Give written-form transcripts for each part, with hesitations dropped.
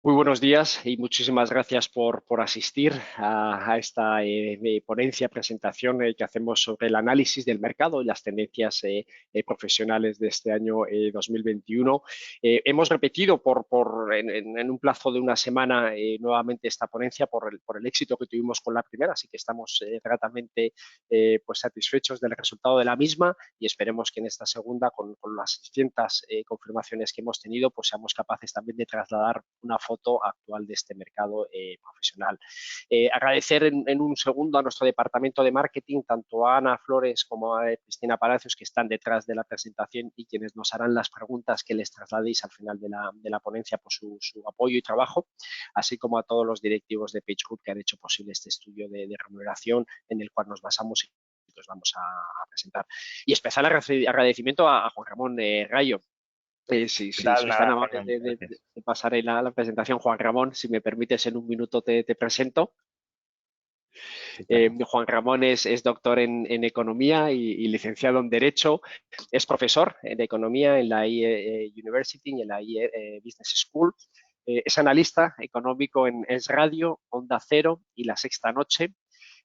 Muy buenos días y muchísimas gracias por asistir a esta ponencia, presentación que hacemos sobre el análisis del mercado y las tendencias profesionales de este año 2021. Hemos repetido en un plazo de una semana nuevamente esta ponencia por el éxito que tuvimos con la primera, así que estamos gratamente pues satisfechos del resultado de la misma y esperemos que en esta segunda, con las distintas confirmaciones que hemos tenido, pues seamos capaces también de trasladar una foto actual de este mercado profesional. Agradecer en un segundo a nuestro departamento de marketing, tanto a Ana Flores como a Cristina Palacios, que están detrás de la presentación y quienes nos harán las preguntas que les trasladéis al final de la ponencia por su apoyo y trabajo, así como a todos los directivos de PageGroup que han hecho posible este estudio de remuneración en el cual nos basamos y os vamos a presentar. Y especial agradecimiento a Juan Ramón Rayo. ¿Qué Sí, tal? sois tan Nada, amable Jaime, gracias. de pasar ahí la presentación. Juan Ramón, si me permites, en un minuto te presento. Sí, claro. Juan Ramón es doctor en Economía y licenciado en Derecho. Es profesor de Economía en la IE University y en la IE Business School. Es analista económico en Es Radio, Onda Cero y La Sexta Noche.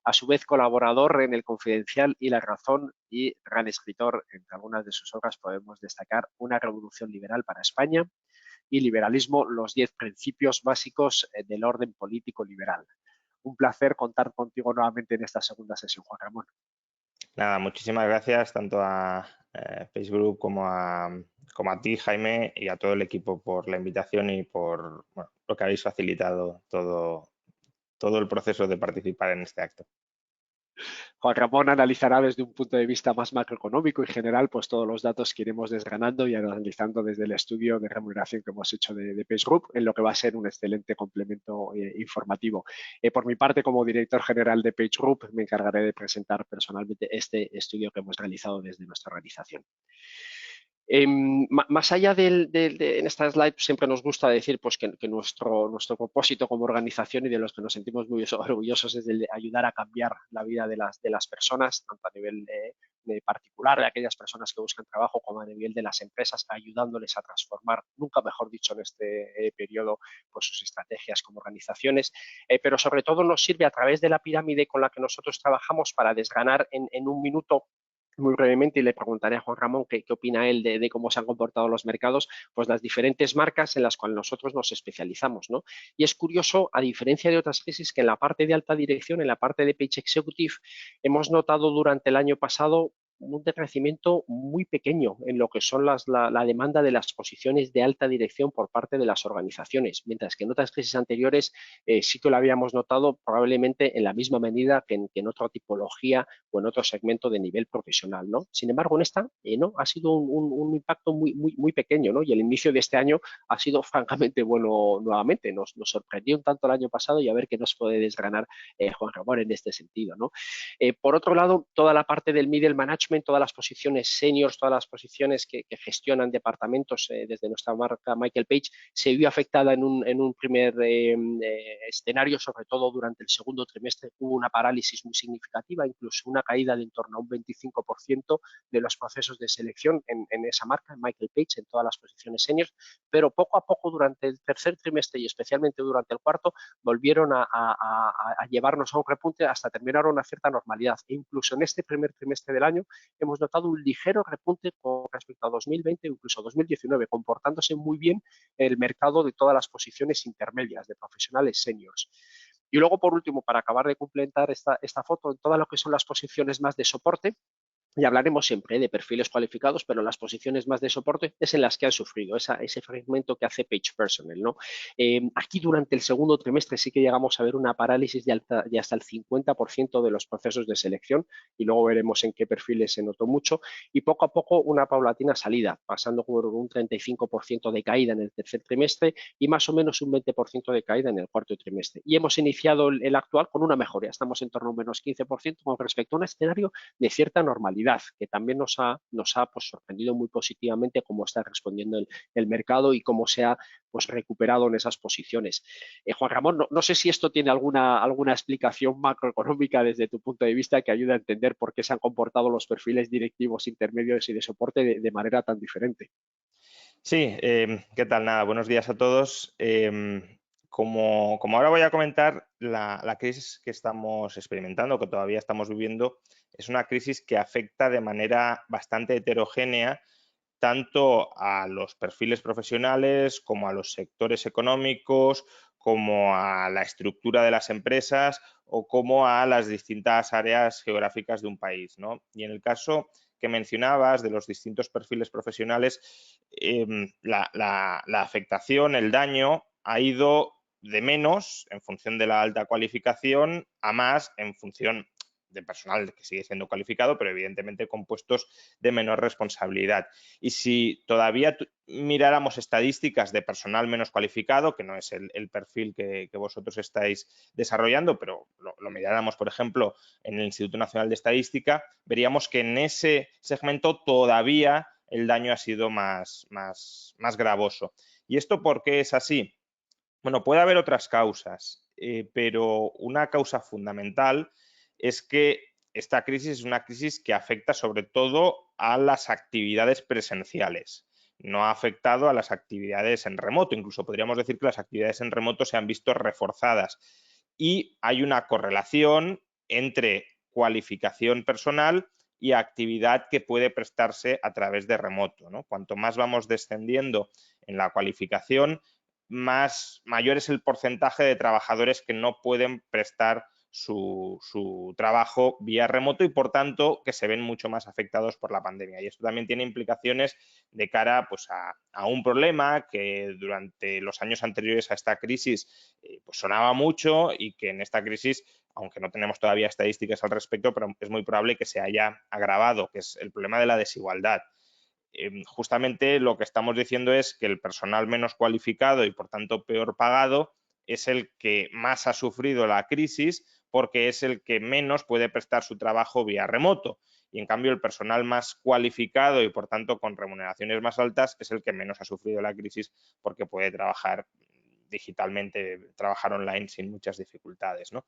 A su vez, colaborador en El Confidencial y La Razón y gran escritor. Entre algunas de sus obras podemos destacar Una revolución liberal para España y Liberalismo, los 10 principios básicos del orden político liberal. Un placer contar contigo nuevamente en esta segunda sesión, Juan Ramón. Nada, muchísimas gracias tanto a Facebook como a ti, Jaime, y a todo el equipo por la invitación y por bueno, lo que habéis facilitado todo el proceso de participar en este acto. Juan Ramón analizará desde un punto de vista más macroeconómico y general pues todos los datos que iremos desgranando y analizando desde el estudio de remuneración que hemos hecho de PageGroup, en lo que va a ser un excelente complemento informativo. Por mi parte, como director general de PageGroup, me encargaré de presentar personalmente este estudio que hemos realizado desde nuestra organización. Más allá en esta slide siempre nos gusta decir pues, que nuestro propósito como organización y de los que nos sentimos muy orgullosos es el de ayudar a cambiar la vida de las personas, tanto a nivel de particular de aquellas personas que buscan trabajo como a nivel de las empresas, ayudándoles a transformar, nunca mejor dicho en este periodo, pues sus estrategias como organizaciones, pero sobre todo nos sirve a través de la pirámide con la que nosotros trabajamos para desgranar en un minuto muy brevemente y le preguntaré a Juan Ramón qué opina él de cómo se han comportado los mercados, pues las diferentes marcas en las cuales nosotros nos especializamos, ¿no? Y es curioso, a diferencia de otras crisis, que en la parte de alta dirección, en la parte de Page Executive, hemos notado durante el año pasado un decrecimiento muy pequeño en lo que son la demanda de las posiciones de alta dirección por parte de las organizaciones, mientras que en otras crisis anteriores sí que lo habíamos notado probablemente en la misma medida que en otra tipología o en otro segmento de nivel profesional, ¿no? Sin embargo, en esta no, ha sido un impacto muy pequeño, ¿no? Y el inicio de este año ha sido francamente bueno nuevamente. Nos sorprendió un tanto el año pasado y a ver qué nos puede desgranar Juan Ramón en este sentido, ¿no? Por otro lado, toda la parte del middle management, todas las posiciones seniors, todas las posiciones que gestionan departamentos desde nuestra marca Michael Page, se vio afectada en un primer escenario, sobre todo durante el segundo trimestre, hubo una parálisis muy significativa, incluso una caída de en torno a un 25% de los procesos de selección en esa marca, en Michael Page, en todas las posiciones seniors, pero poco a poco durante el tercer trimestre y especialmente durante el cuarto volvieron a llevarnos a un repunte hasta terminar una cierta normalidad. E incluso en este primer trimestre del año hemos notado un ligero repunte con respecto a 2020 incluso 2019, comportándose muy bien el mercado de todas las posiciones intermedias de profesionales seniors. Y luego, por último, para acabar de completar esta foto, en todas lo que son las posiciones más de soporte, y hablaremos siempre de perfiles cualificados, pero las posiciones más de soporte es en las que han sufrido ese fragmento que hace Page Personnel, ¿no? Aquí durante el segundo trimestre sí que llegamos a ver una parálisis de hasta el 50% de los procesos de selección y luego veremos en qué perfiles se notó mucho y poco a poco una paulatina salida, pasando por un 35% de caída en el tercer trimestre y más o menos un 20% de caída en el cuarto trimestre. Y hemos iniciado el actual con una mejoría, estamos en torno a un menos 15% con respecto a un escenario de cierta normalidad, que también nos ha pues, sorprendido muy positivamente cómo está respondiendo el mercado y cómo se ha pues, recuperado en esas posiciones. Juan Ramón, no sé si esto tiene alguna explicación macroeconómica desde tu punto de vista que ayude a entender por qué se han comportado los perfiles directivos intermedios y de soporte de manera tan diferente. Sí, ¿qué tal? Nada, buenos días a todos. como ahora voy a comentar, la crisis que estamos experimentando, que todavía estamos viviendo, es una crisis que afecta de manera bastante heterogénea tanto a los perfiles profesionales como a los sectores económicos, como a la estructura de las empresas o como a las distintas áreas geográficas de un país, ¿no? Y en el caso que mencionabas de los distintos perfiles profesionales, la afectación, el daño ha ido de menos en función de la alta cualificación a más en función de personal que sigue siendo cualificado, pero evidentemente con puestos de menor responsabilidad. Y si todavía miráramos estadísticas de personal menos cualificado, que no es el perfil que vosotros estáis desarrollando, pero lo miráramos, por ejemplo, en el Instituto Nacional de Estadística, veríamos que en ese segmento todavía el daño ha sido más gravoso. ¿Y esto por qué es así? Bueno, puede haber otras causas, pero una causa fundamental es que esta crisis es una crisis que afecta sobre todo a las actividades presenciales. No ha afectado a las actividades en remoto. Incluso podríamos decir que las actividades en remoto se han visto reforzadas. Y hay una correlación entre cualificación personal y actividad que puede prestarse a través de remoto, ¿no? Cuanto más vamos descendiendo en la cualificación, mayor es el porcentaje de trabajadores que no pueden prestar su trabajo vía remoto y, por tanto, que se ven mucho más afectados por la pandemia. Y esto también tiene implicaciones de cara pues, a un problema que durante los años anteriores a esta crisis pues sonaba mucho y que en esta crisis, aunque no tenemos todavía estadísticas al respecto, pero es muy probable que se haya agravado, que es el problema de la desigualdad. Justamente lo que estamos diciendo es que el personal menos cualificado y por tanto peor pagado es el que más ha sufrido la crisis porque es el que menos puede prestar su trabajo vía remoto. Y en cambio el personal más cualificado y por tanto con remuneraciones más altas es el que menos ha sufrido la crisis porque puede trabajar digitalmente, trabajar online sin muchas dificultades, ¿no?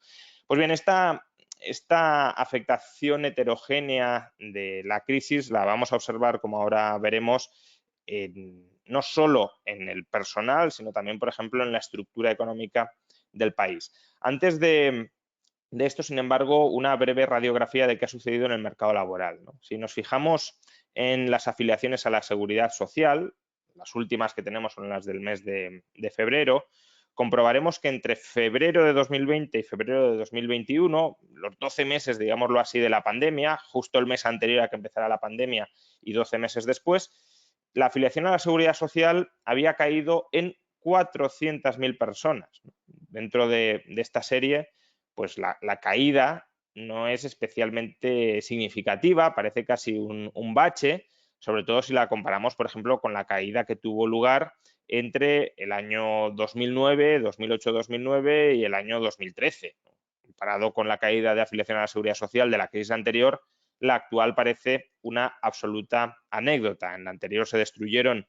Pues bien, esta afectación heterogénea de la crisis la vamos a observar, como ahora veremos, no solo en el personal, sino también, por ejemplo, en la estructura económica del país. Antes de esto, sin embargo, una breve radiografía de qué ha sucedido en el mercado laboral, ¿no? Si nos fijamos en las afiliaciones a la Seguridad Social, las últimas que tenemos son las del mes de febrero, comprobaremos que entre febrero de 2020 y febrero de 2021, los 12 meses, digámoslo así, de la pandemia, justo el mes anterior a que empezara la pandemia y 12 meses después, la afiliación a la Seguridad Social había caído en 400.000 personas. Dentro de esta serie, pues la caída no es especialmente significativa, parece casi un bache, sobre todo si la comparamos, por ejemplo, con la caída que tuvo lugar entre el año 2009, 2008-2009 y el año 2013. Comparado con la caída de afiliación a la Seguridad Social de la crisis anterior, la actual parece una absoluta anécdota. En la anterior se destruyeron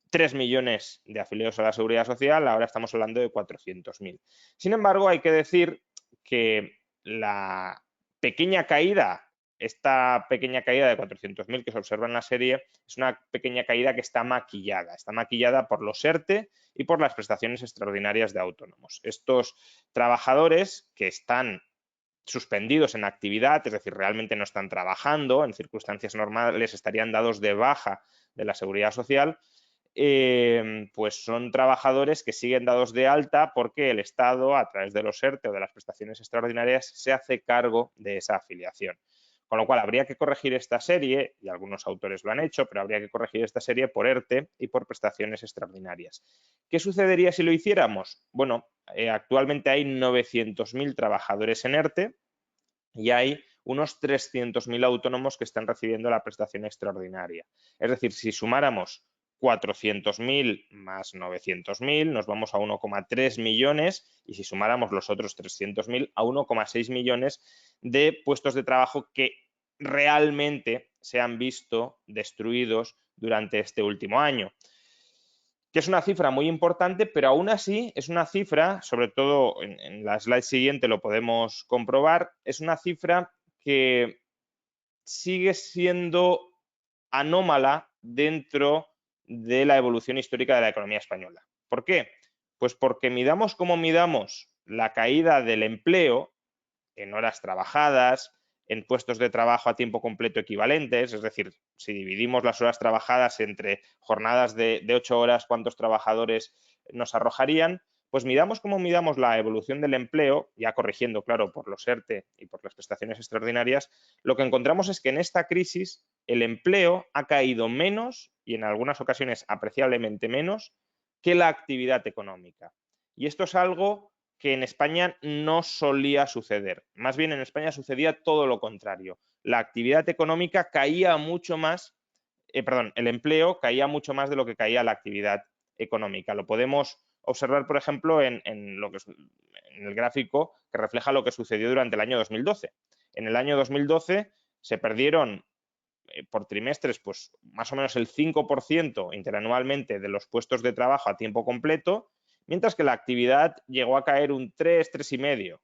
3 millones de afiliados a la Seguridad Social, ahora estamos hablando de 400.000. Sin embargo, hay que decir que la pequeña caída, esta pequeña caída de 400.000 que se observa en la serie, es una pequeña caída que está maquillada por los ERTE y por las prestaciones extraordinarias de autónomos. Estos trabajadores que están suspendidos en actividad, es decir, realmente no están trabajando, en circunstancias normales estarían dados de baja de la Seguridad Social, pues son trabajadores que siguen dados de alta porque el Estado, a través de los ERTE o de las prestaciones extraordinarias, se hace cargo de esa afiliación. Con lo cual, habría que corregir esta serie, y algunos autores lo han hecho, pero habría que corregir esta serie por ERTE y por prestaciones extraordinarias. ¿Qué sucedería si lo hiciéramos? Bueno, actualmente hay 900.000 trabajadores en ERTE y hay unos 300.000 autónomos que están recibiendo la prestación extraordinaria. Es decir, si sumáramos 400.000 más 900.000, nos vamos a 1,3 millones y si sumáramos los otros 300.000 a 1,6 millones de puestos de trabajo que realmente se han visto destruidos durante este último año, que es una cifra muy importante, pero aún así es una cifra, sobre todo en la slide siguiente lo podemos comprobar, es una cifra que sigue siendo anómala dentro de la evolución histórica de la economía española. ¿Por qué? Pues porque midamos como midamos la caída del empleo en horas trabajadas, en puestos de trabajo a tiempo completo equivalentes, es decir, si dividimos las horas trabajadas entre jornadas de 8 horas, ¿cuántos trabajadores nos arrojarían? Pues midamos como midamos la evolución del empleo, ya corrigiendo, claro, por los ERTE y por las prestaciones extraordinarias, lo que encontramos es que en esta crisis el empleo ha caído menos y en algunas ocasiones apreciablemente menos que la actividad económica. Y esto es algo que en España no solía suceder. Más bien en España sucedía todo lo contrario. La actividad económica caía mucho más, el empleo caía mucho más de lo que caía la actividad económica. Lo podemos observar, por ejemplo, en el gráfico que refleja lo que sucedió durante el año 2012. En el año 2012 se perdieron por trimestres, pues más o menos el 5% interanualmente de los puestos de trabajo a tiempo completo, mientras que la actividad llegó a caer un 3, 3,5.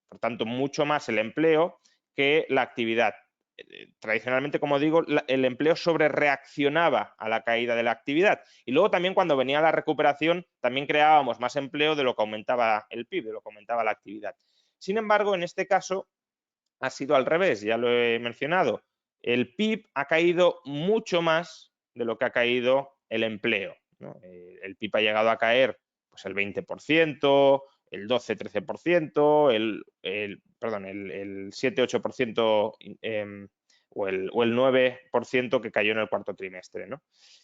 Por tanto, mucho más el empleo que la actividad. Tradicionalmente, como digo, el empleo sobrereaccionaba a la caída de la actividad. Y luego también cuando venía la recuperación, también creábamos más empleo de lo que aumentaba el PIB, de lo que aumentaba la actividad. Sin embargo, en este caso ha sido al revés, ya lo he mencionado. El PIB ha caído mucho más de lo que ha caído el empleo, ¿no? El PIB ha llegado a caer pues, el 20%, el 12-13%, el 7-8% o el 9% que cayó en el cuarto trimestre, ¿no?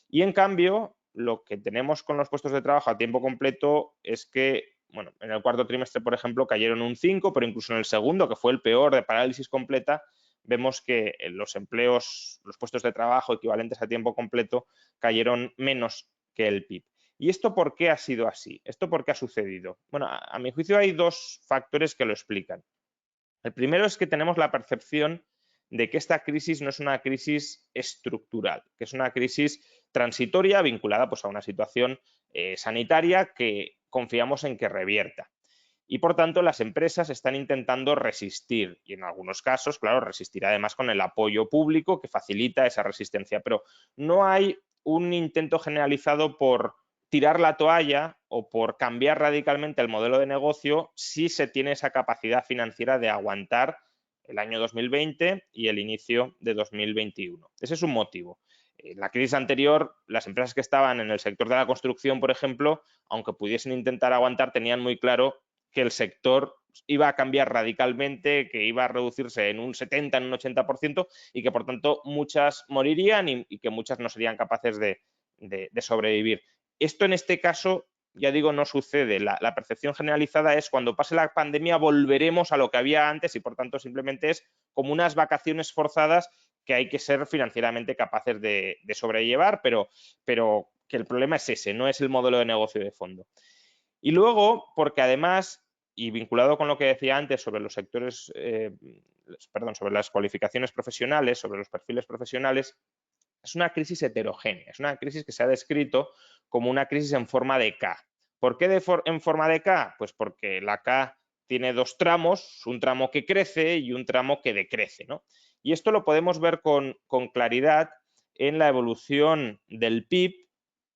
Y en cambio, lo que tenemos con los puestos de trabajo a tiempo completo es que, bueno, en el cuarto trimestre, por ejemplo, cayeron un 5, pero incluso en el segundo, que fue el peor de parálisis completa, vemos que los empleos, los puestos de trabajo equivalentes a tiempo completo cayeron menos que el PIB. ¿Y esto por qué ha sido así? ¿Esto por qué ha sucedido? Bueno, a mi juicio hay dos factores que lo explican. El primero es que tenemos la percepción de que esta crisis no es una crisis estructural, que es una crisis transitoria vinculada pues, a una situación sanitaria que confiamos en que revierta. Y por tanto, las empresas están intentando resistir y en algunos casos, claro, resistir además con el apoyo público que facilita esa resistencia. Pero no hay un intento generalizado por tirar la toalla o por cambiar radicalmente el modelo de negocio si se tiene esa capacidad financiera de aguantar el año 2020 y el inicio de 2021. Ese es un motivo. En la crisis anterior, las empresas que estaban en el sector de la construcción, por ejemplo, aunque pudiesen intentar aguantar, tenían muy claro que el sector iba a cambiar radicalmente, que iba a reducirse en un 70, en un 80% y que por tanto muchas morirían y que muchas no serían capaces de sobrevivir. Esto en este caso, ya digo, no sucede. La percepción generalizada es cuando pase la pandemia volveremos a lo que había antes y por tanto simplemente es como unas vacaciones forzadas que hay que ser financieramente capaces de sobrellevar, pero que el problema es ese, no es el modelo de negocio de fondo. Y luego, porque además, y vinculado con lo que decía antes sobre los sectores, sobre las cualificaciones profesionales, sobre los perfiles profesionales, es una crisis heterogénea, es una crisis que se ha descrito como una crisis en forma de K. ¿Por qué en forma de K? Pues porque la K tiene dos tramos, un tramo que crece y un tramo que decrece, ¿no? Y esto lo podemos ver con claridad en la evolución del PIB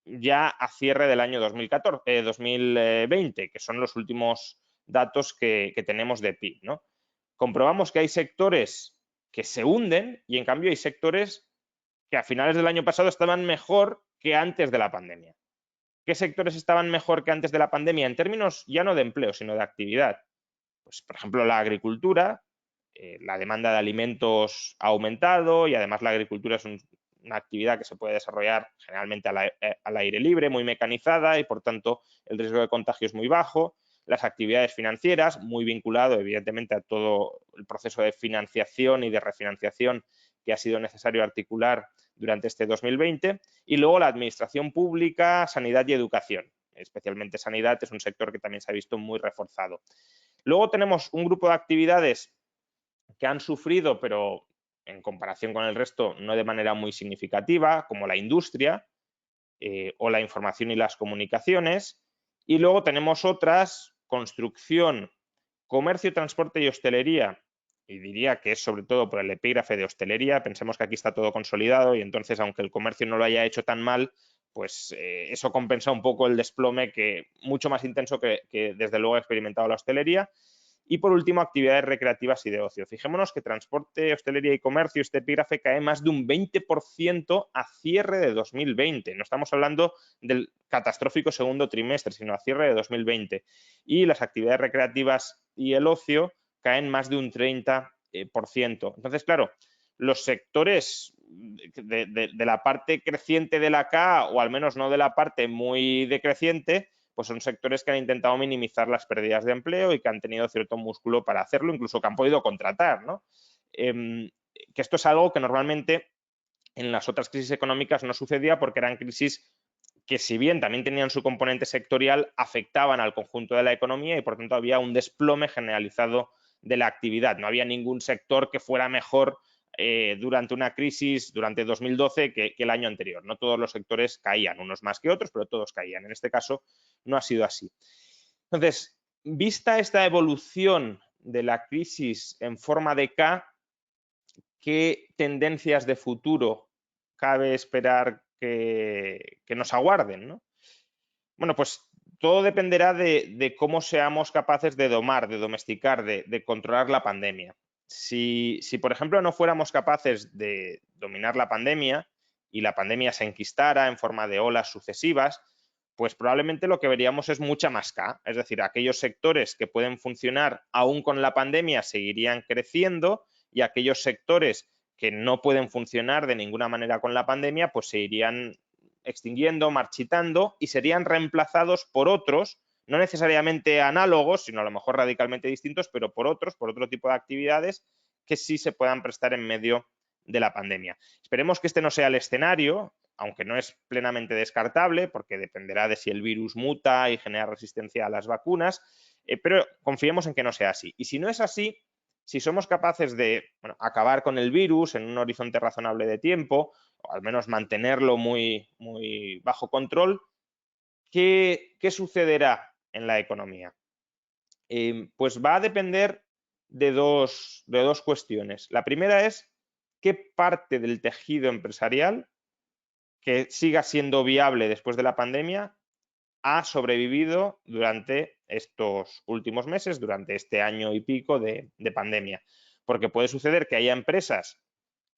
ya a cierre del año 2020, que son los últimos datos que tenemos de PIB, ¿no? Comprobamos que hay sectores que se hunden y en cambio hay sectores que a finales del año pasado estaban mejor que antes de la pandemia. ¿Qué sectores estaban mejor que antes de la pandemia? En términos ya no de empleo, sino de actividad. Pues, por ejemplo, la agricultura, la demanda de alimentos ha aumentado y además la agricultura es una actividad que se puede desarrollar generalmente al aire libre, muy mecanizada y por tanto el riesgo de contagio es muy bajo. Las actividades financieras, muy vinculado evidentemente a todo el proceso de financiación y de refinanciación que ha sido necesario articular durante este 2020. Y luego la administración pública, sanidad y educación. Especialmente sanidad es un sector que también se ha visto muy reforzado. Luego tenemos un grupo de actividades que han sufrido, pero en comparación con el resto no de manera muy significativa, como la industria o la información y las comunicaciones. Y luego tenemos otras, construcción, comercio, transporte y hostelería. Y diría que es sobre todo por el epígrafe de hostelería. Pensemos que aquí está todo consolidado y entonces, aunque el comercio no lo haya hecho tan mal, pues eso compensa un poco el desplome mucho más intenso que desde luego ha experimentado la hostelería. Y por último, actividades recreativas y de ocio. Fijémonos que transporte, hostelería y comercio, este epígrafe cae más de un 20% a cierre de 2020. No estamos hablando del catastrófico segundo trimestre, sino a cierre de 2020. Y las actividades recreativas y el ocio caen más de un 30%. Entonces, claro, los sectores de la parte creciente de la K, o al menos no de la parte muy decreciente, pues son sectores que han intentado minimizar las pérdidas de empleo y que han tenido cierto músculo para hacerlo, incluso que han podido contratar, ¿no? Que esto es algo que normalmente en las otras crisis económicas no sucedía, porque eran crisis que, si bien también tenían su componente sectorial, afectaban al conjunto de la economía y por tanto había un desplome generalizado de la actividad. No había ningún sector que fuera mejor durante una crisis, durante 2012, que el año anterior. No todos los sectores caían, unos más que otros, pero todos caían. En este caso no ha sido así. Entonces, vista esta evolución de la crisis en forma de K, ¿qué tendencias de futuro cabe esperar que nos aguarden, ¿no? Bueno, pues todo dependerá de cómo seamos capaces de domar, de domesticar, de controlar la pandemia. Si, por ejemplo, no fuéramos capaces de dominar la pandemia y la pandemia se enquistara en forma de olas sucesivas, pues probablemente lo que veríamos es mucha más K. Es decir, aquellos sectores que pueden funcionar aún con la pandemia seguirían creciendo, y aquellos sectores que no pueden funcionar de ninguna manera con la pandemia, pues se irían extinguiendo, marchitando, y serían reemplazados por otros, no necesariamente análogos, sino a lo mejor radicalmente distintos, pero por otros, por otro tipo de actividades que sí se puedan prestar en medio de la pandemia. Esperemos que este no sea el escenario, aunque no es plenamente descartable, porque dependerá de si el virus muta y genera resistencia a las vacunas, pero confiemos en que no sea así. Y si no es así, si somos capaces de acabar con el virus en un horizonte razonable de tiempo, o al menos mantenerlo muy, muy bajo control, ¿qué sucederá en la economía? Pues va a depender de dos cuestiones. La primera es qué parte del tejido empresarial que siga siendo viable después de la pandemia ha sobrevivido durante estos últimos meses, durante este año y pico de pandemia. Porque puede suceder que haya empresas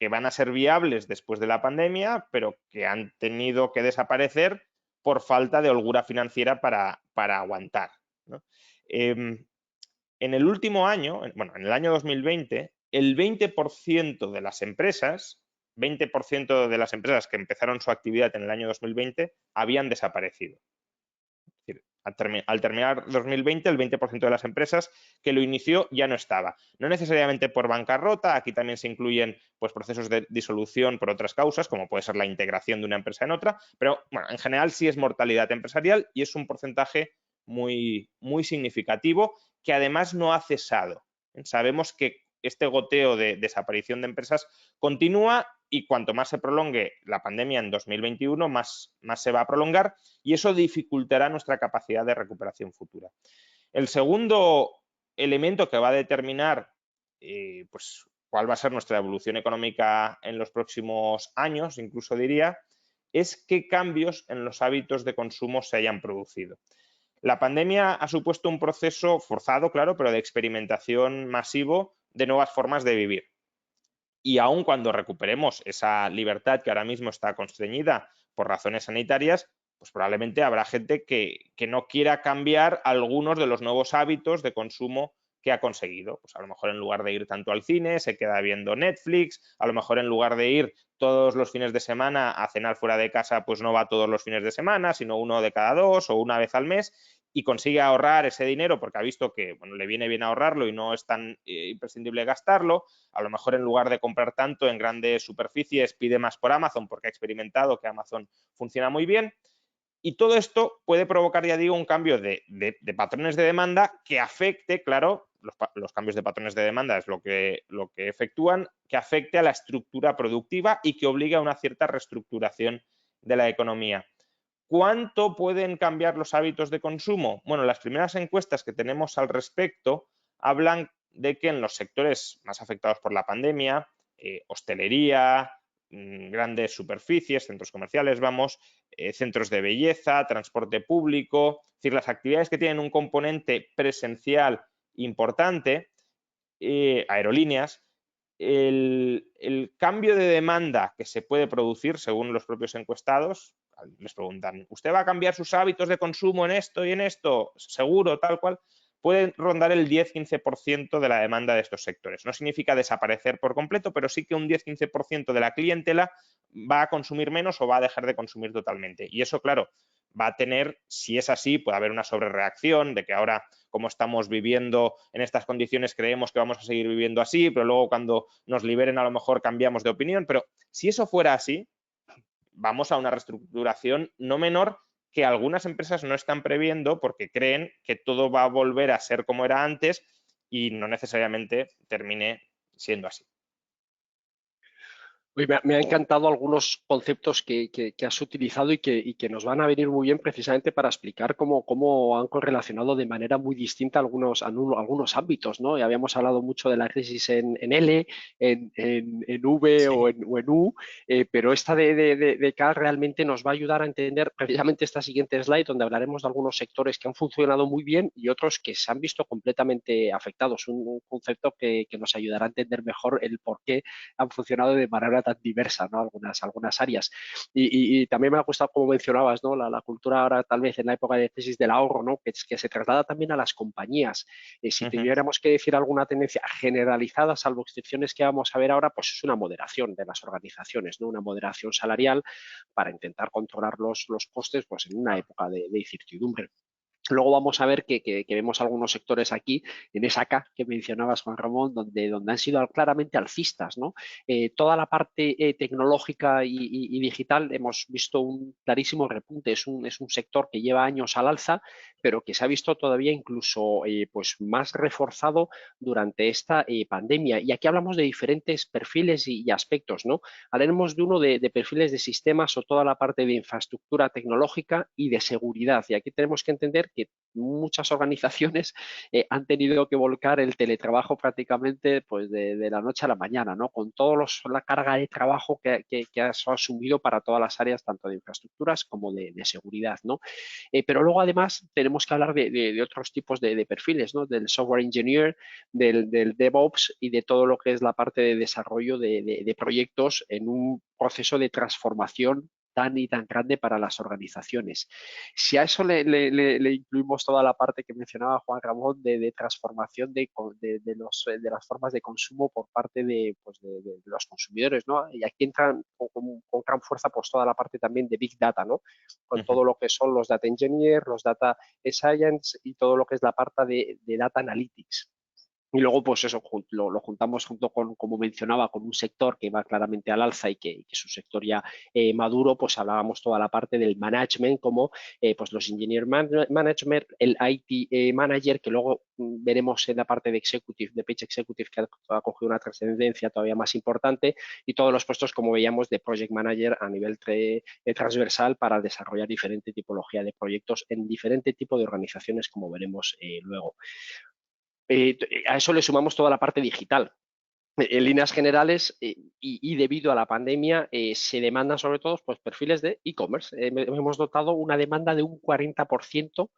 que van a ser viables después de la pandemia, pero que han tenido que desaparecer por falta de holgura financiera para aguantar, ¿no? En el último año, bueno, en el año 2020, el 20% de las empresas, 20% de las empresas que empezaron su actividad en el año 2020 habían desaparecido. Es decir, al terminar 2020, el 20% de las empresas que lo inició ya no estaba. No necesariamente por bancarrota, aquí también se incluyen pues, procesos de disolución por otras causas, como puede ser la integración de una empresa en otra, pero bueno, en general sí es mortalidad empresarial y es un porcentaje muy, muy significativo, que además no ha cesado. Sabemos que este goteo de desaparición de empresas continúa, y cuanto más se prolongue la pandemia en 2021, más se va a prolongar, y eso dificultará nuestra capacidad de recuperación futura. El segundo elemento que va a determinar pues, cuál va a ser nuestra evolución económica en los próximos años, incluso diría, es qué cambios en los hábitos de consumo se hayan producido. La pandemia ha supuesto un proceso forzado, claro, pero de experimentación masivo de nuevas formas de vivir. Y aun cuando recuperemos esa libertad que ahora mismo está constreñida por razones sanitarias, pues probablemente habrá gente que no quiera cambiar algunos de los nuevos hábitos de consumo que ha conseguido. Pues a lo mejor en lugar de ir tanto al cine, se queda viendo Netflix, a lo mejor en lugar de ir todos los fines de semana a cenar fuera de casa, pues no va todos los fines de semana, sino uno de cada dos o una vez al mes, y consigue ahorrar ese dinero porque ha visto que le viene bien ahorrarlo y no es tan imprescindible gastarlo. A lo mejor en lugar de comprar tanto en grandes superficies, pide más por Amazon porque ha experimentado que Amazon funciona muy bien. Y todo esto puede provocar, ya digo, un cambio de patrones de demanda que afecte, claro, los cambios de patrones de demanda es lo que efectúan, que afecte a la estructura productiva y que obligue a una cierta reestructuración de la economía. ¿Cuánto pueden cambiar los hábitos de consumo? Bueno, las primeras encuestas que tenemos al respecto hablan de que en los sectores más afectados por la pandemia, hostelería, grandes superficies, centros comerciales, vamos, centros de belleza, transporte público, es decir, las actividades que tienen un componente presencial importante, aerolíneas, el cambio de demanda que se puede producir según los propios encuestados, les preguntan, ¿usted va a cambiar sus hábitos de consumo en esto y en esto? Seguro, tal cual. Puede rondar el 10-15% de la demanda de estos sectores. No significa desaparecer por completo, pero sí que un 10-15% de la clientela va a consumir menos o va a dejar de consumir totalmente. Y eso, claro, va a tener, si es así, puede haber una sobrereacción de que ahora, como estamos viviendo en estas condiciones, creemos que vamos a seguir viviendo así, pero luego cuando nos liberen a lo mejor cambiamos de opinión. Pero si eso fuera así, vamos a una reestructuración no menor que algunas empresas no están previendo porque creen que todo va a volver a ser como era antes y no necesariamente termine siendo así. Oye, me ha encantado algunos conceptos que has utilizado y que nos van a venir muy bien precisamente para explicar cómo han correlacionado de manera muy distinta algunos ámbitos, ¿no? Ya habíamos hablado mucho de la crisis en L, en V Sí. o en U, pero esta de K realmente nos va a ayudar a entender precisamente esta siguiente slide, donde hablaremos de algunos sectores que han funcionado muy bien y otros que se han visto completamente afectados. Un concepto que nos ayudará a entender mejor el por qué han funcionado de manera tan diversa, ¿no? Algunas áreas. Y también me ha gustado, como mencionabas, ¿no? La cultura ahora, tal vez en la época de crisis del ahorro, ¿no? Que se traslada también a las compañías. Si tuviéramos que decir alguna tendencia generalizada, salvo excepciones que vamos a ver ahora, pues es una moderación de las organizaciones, ¿no? Una moderación salarial para intentar controlar los costes pues en una época de incertidumbre. Luego vamos a ver que vemos algunos sectores aquí, en esa K que mencionabas, Juan Ramón, donde han sido claramente alcistas, ¿no? Toda la parte tecnológica y digital hemos visto un clarísimo repunte. Es un sector que lleva años al alza, pero que se ha visto todavía incluso pues más reforzado durante esta pandemia. Y aquí hablamos de diferentes perfiles y aspectos, ¿no? Hablaremos de uno de perfiles de sistemas o toda la parte de infraestructura tecnológica y de seguridad. Y aquí tenemos que entender que muchas organizaciones han tenido que volcar el teletrabajo prácticamente pues de la noche a la mañana, ¿no? Con toda la carga de trabajo que has asumido para todas las áreas, tanto de infraestructuras como de seguridad, ¿no? Pero luego además tenemos que hablar de otros tipos de perfiles, ¿no? Del software engineer, del DevOps y de todo lo que es la parte de desarrollo de proyectos en un proceso de transformación tan y tan grande para las organizaciones. Si a eso le incluimos toda la parte que mencionaba Juan Ramón de transformación de las formas de consumo por parte pues de los consumidores, ¿no? Y aquí entran con gran fuerza pues toda la parte también de Big Data, ¿no? Con todo lo que son los Data Engineers, los Data Science y todo lo que es la parte de Data Analytics. Y luego, pues eso, lo juntamos junto con, como mencionaba, con un sector que va claramente al alza y que es un sector ya maduro, pues hablábamos toda la parte del management, como pues los engineer management, el IT manager, que luego veremos en la parte de executive, de page executive, que ha cogido una trascendencia todavía más importante, y todos los puestos, como veíamos, de project manager a nivel transversal para desarrollar diferente tipología de proyectos en diferente tipo de organizaciones, como veremos luego. A eso le sumamos toda la parte digital. En líneas generales y debido a la pandemia se demandan sobre todo pues, perfiles de e-commerce. Hemos notado una demanda de un 40%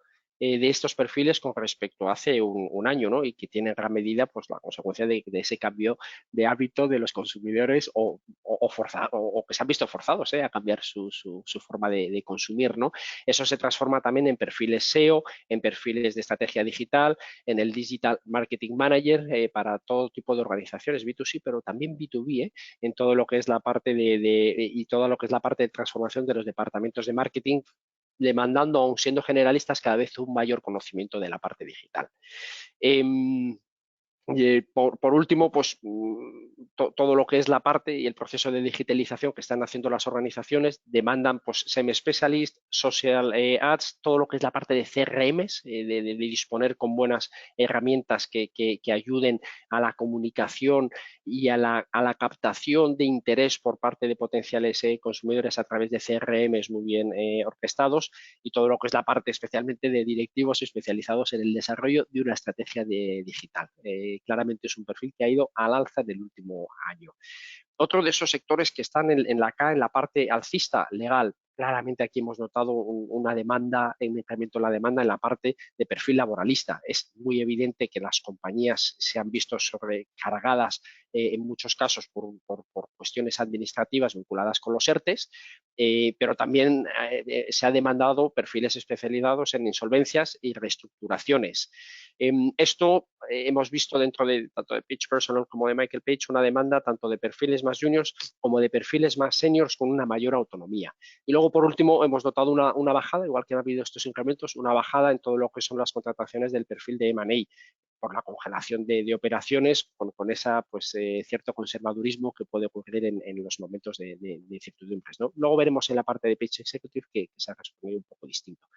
de estos perfiles con respecto a hace un año, ¿no? Y que tiene en gran medida pues, la consecuencia de ese cambio de hábito de los consumidores o que se han visto forzados a cambiar su forma de consumir, ¿no? Eso se transforma también en perfiles SEO, en perfiles de estrategia digital, en el Digital Marketing Manager para todo tipo de organizaciones B2C, pero también B2B, en todo lo que es la parte y todo lo que es la parte de transformación de los departamentos de marketing, demandando, aun siendo generalistas, cada vez un mayor conocimiento de la parte digital. Y por último, pues todo lo que es la parte y el proceso de digitalización que están haciendo las organizaciones demandan pues semi-specialist, social ads, todo lo que es la parte de CRMs, de disponer con buenas herramientas que ayuden a la comunicación y a la captación de interés por parte de potenciales consumidores a través de CRMs muy bien orquestados y todo lo que es la parte especialmente de directivos especializados en el desarrollo de una estrategia digital. Claramente es un perfil que ha ido al alza en el último año. Otro de esos sectores que están acá en la parte alcista legal. Claramente aquí hemos notado una demanda, un incremento en la demanda en la parte de perfil laboralista. Es muy evidente que las compañías se han visto sobrecargadas en muchos casos por cuestiones administrativas vinculadas con los ERTES, pero también se ha demandado perfiles especializados en insolvencias y reestructuraciones. Esto hemos visto dentro de tanto de Page Personnel como de Michael Page una demanda tanto de perfiles más juniors como de perfiles más seniors con una mayor autonomía. Y luego, por último, hemos notado una bajada, igual que ha habido estos incrementos, una bajada en todo lo que son las contrataciones del perfil de M&A por la congelación de operaciones con esa pues cierto conservadurismo que puede ocurrir en los momentos de incertidumbres, ¿no? Luego veremos en la parte de Page Executive que se ha respondido un poco distinto.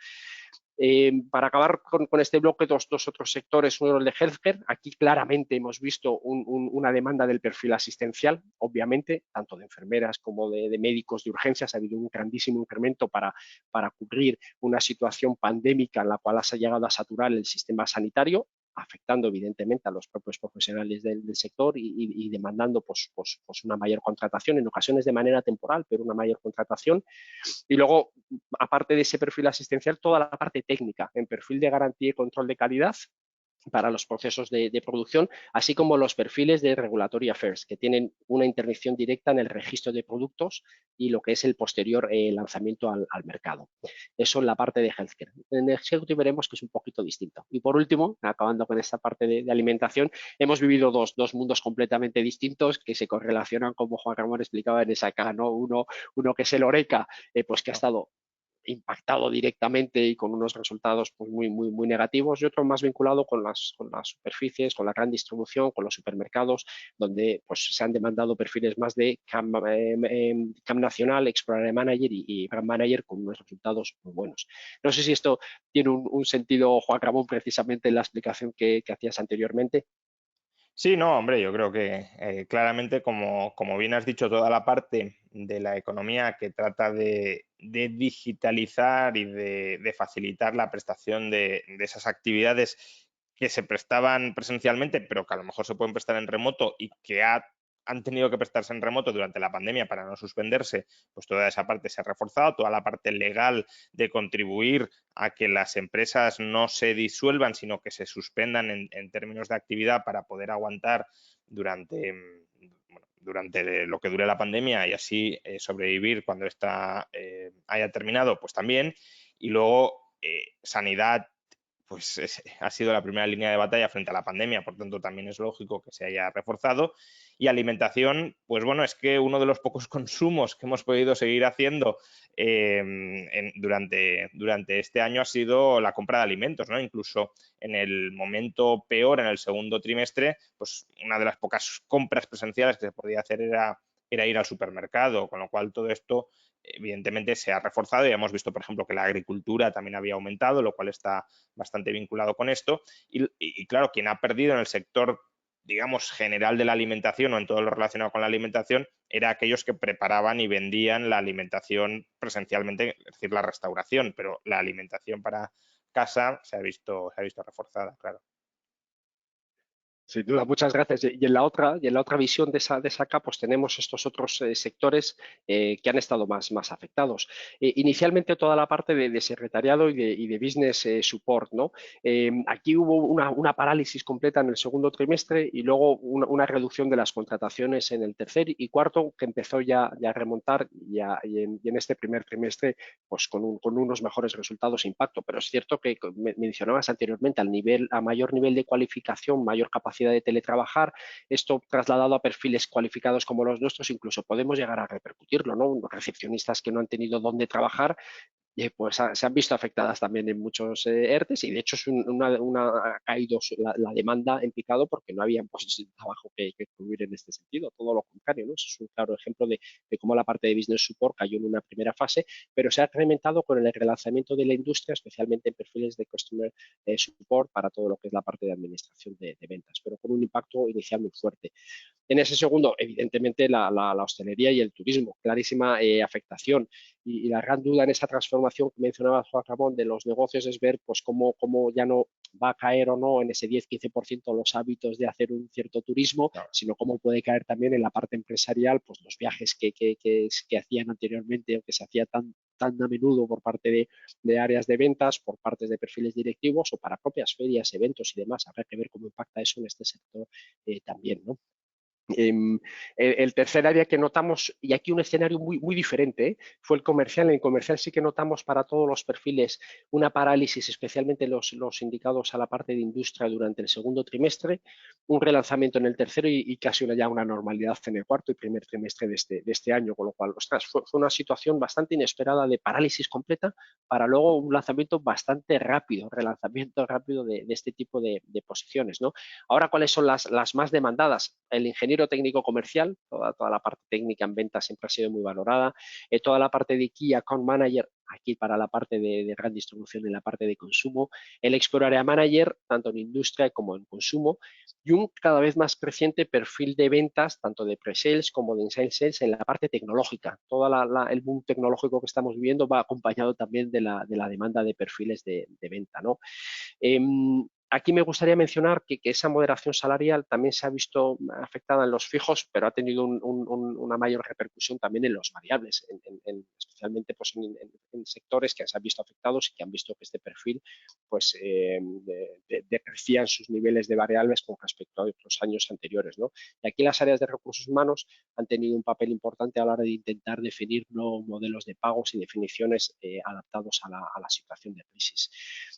Para acabar con este bloque, dos otros sectores, uno el de healthcare. Aquí claramente hemos visto una demanda del perfil asistencial, obviamente, tanto de enfermeras como de médicos de urgencias. Ha habido un grandísimo incremento para cubrir una situación pandémica en la cual se ha llegado a saturar el sistema sanitario, afectando evidentemente a los propios profesionales del sector y demandando pues una mayor contratación, en ocasiones de manera temporal, pero una mayor contratación. Y luego, aparte de ese perfil asistencial, toda la parte técnica en perfil de garantía y control de calidad para los procesos de producción, así como los perfiles de Regulatory Affairs, que tienen una intervención directa en el registro de productos y lo que es el posterior lanzamiento al mercado. Eso en la parte de healthcare. En Executive veremos que es un poquito distinto. Y por último, acabando con esta parte de alimentación, hemos vivido dos mundos completamente distintos que se correlacionan, como Juan Ramón explicaba en esa caja, ¿no? Uno que es el Oreca, pues que ha estado impactado directamente y con unos resultados pues, muy negativos, y otro más vinculado con las superficies, con la gran distribución, con los supermercados, donde pues, se han demandado perfiles más de CAM nacional, Explorer Manager y Brand Manager con unos resultados muy buenos. No sé si esto tiene un sentido, Juan Ramón, precisamente en la explicación que hacías anteriormente. Sí, no, hombre, yo creo que claramente, como bien has dicho, toda la parte de la economía que trata de digitalizar y de facilitar la prestación de esas actividades que se prestaban presencialmente, pero que a lo mejor se pueden prestar en remoto y que han tenido que prestarse en remoto durante la pandemia para no suspenderse, pues toda esa parte se ha reforzado, toda la parte legal de contribuir a que las empresas no se disuelvan, sino que se suspendan en términos de actividad para poder aguantar durante, durante lo que dure la pandemia y así sobrevivir cuando esta haya terminado, pues también. Y luego sanidad, pues ha sido la primera línea de batalla frente a la pandemia, por tanto también es lógico que se haya reforzado. Y alimentación, pues bueno, es que uno de los pocos consumos que hemos podido seguir haciendo durante este año ha sido la compra de alimentos, ¿no? Incluso en el momento peor, en el segundo trimestre, pues una de las pocas compras presenciales que se podía hacer era ir al supermercado, con lo cual todo esto evidentemente se ha reforzado y hemos visto, por ejemplo, que la agricultura también había aumentado, lo cual está bastante vinculado con esto. Y claro, quien ha perdido en el sector, digamos, general de la alimentación o en todo lo relacionado con la alimentación, era aquellos que preparaban y vendían la alimentación presencialmente, es decir, la restauración, pero la alimentación para casa se ha visto reforzada, claro. Sin duda, muchas gracias. Y en la otra visión de esa capa, pues tenemos estos otros sectores que han estado más afectados. Inicialmente toda la parte de secretariado y de business support, ¿no? Aquí hubo una parálisis completa en el segundo trimestre y luego una reducción de las contrataciones en el tercer y cuarto que empezó ya a remontar y en este primer trimestre pues con unos mejores resultados e impacto. Pero es cierto que mencionabas anteriormente a mayor nivel de cualificación, mayor capacidad de teletrabajar, esto trasladado a perfiles cualificados como los nuestros, incluso podemos llegar a repercutirlo, ¿no? Recepcionistas que no han tenido dónde trabajar pues se han visto afectadas también en muchos ERTES y de hecho ha caído la demanda en picado porque no había puestos de trabajo que cubrir en este sentido, todo lo contrario, ¿no? Eso es un claro ejemplo de cómo la parte de business support cayó en una primera fase, pero se ha incrementado con el relanzamiento de la industria, especialmente en perfiles de customer support para todo lo que es la parte de administración de ventas, pero con un impacto inicial muy fuerte. En ese segundo, evidentemente, la hostelería y el turismo, clarísima afectación. Y la gran duda en esa transformación que mencionaba Juan Ramón de los negocios es ver pues, cómo ya no va a caer o no en ese 10-15% los hábitos de hacer un cierto turismo, Claro. sino cómo puede caer también en la parte empresarial, pues los viajes que hacían anteriormente o que se hacía tan a menudo por parte de áreas de ventas, por partes de perfiles directivos o para propias ferias, eventos y demás. Habrá que ver cómo impacta eso en este sector también, ¿no? El tercer área que notamos, y aquí un escenario muy diferente, fue el comercial. En el comercial sí que notamos para todos los perfiles una parálisis, especialmente los indicados a la parte de industria durante el segundo trimestre, un relanzamiento en el tercero y casi ya una normalidad en el cuarto y primer trimestre de este año, con lo cual, ostras, fue una situación bastante inesperada de parálisis completa para luego un lanzamiento bastante rápido, relanzamiento rápido de este tipo de posiciones, ¿no? Ahora, ¿cuáles son las más demandadas? El ingeniero técnico comercial, toda la parte técnica en ventas siempre ha sido muy valorada, toda la parte de Key Account Manager, aquí para la parte de gran distribución en la parte de consumo, el Export Area Manager, tanto en industria como en consumo, y un cada vez más creciente perfil de ventas, tanto de pre-sales como de inside sales en la parte tecnológica. Todo el boom tecnológico que estamos viviendo va acompañado también de la demanda de perfiles de venta, ¿no? Aquí me gustaría mencionar que esa moderación salarial también se ha visto afectada en los fijos, pero ha tenido una mayor repercusión también en los variables, especialmente pues, en sectores que se han visto afectados y que han visto que este perfil pues, decrecía en sus niveles de variables con respecto a otros años anteriores, ¿no? Y aquí las áreas de recursos humanos han tenido un papel importante a la hora de intentar definir nuevos modelos de pagos y definiciones adaptados a la situación de crisis.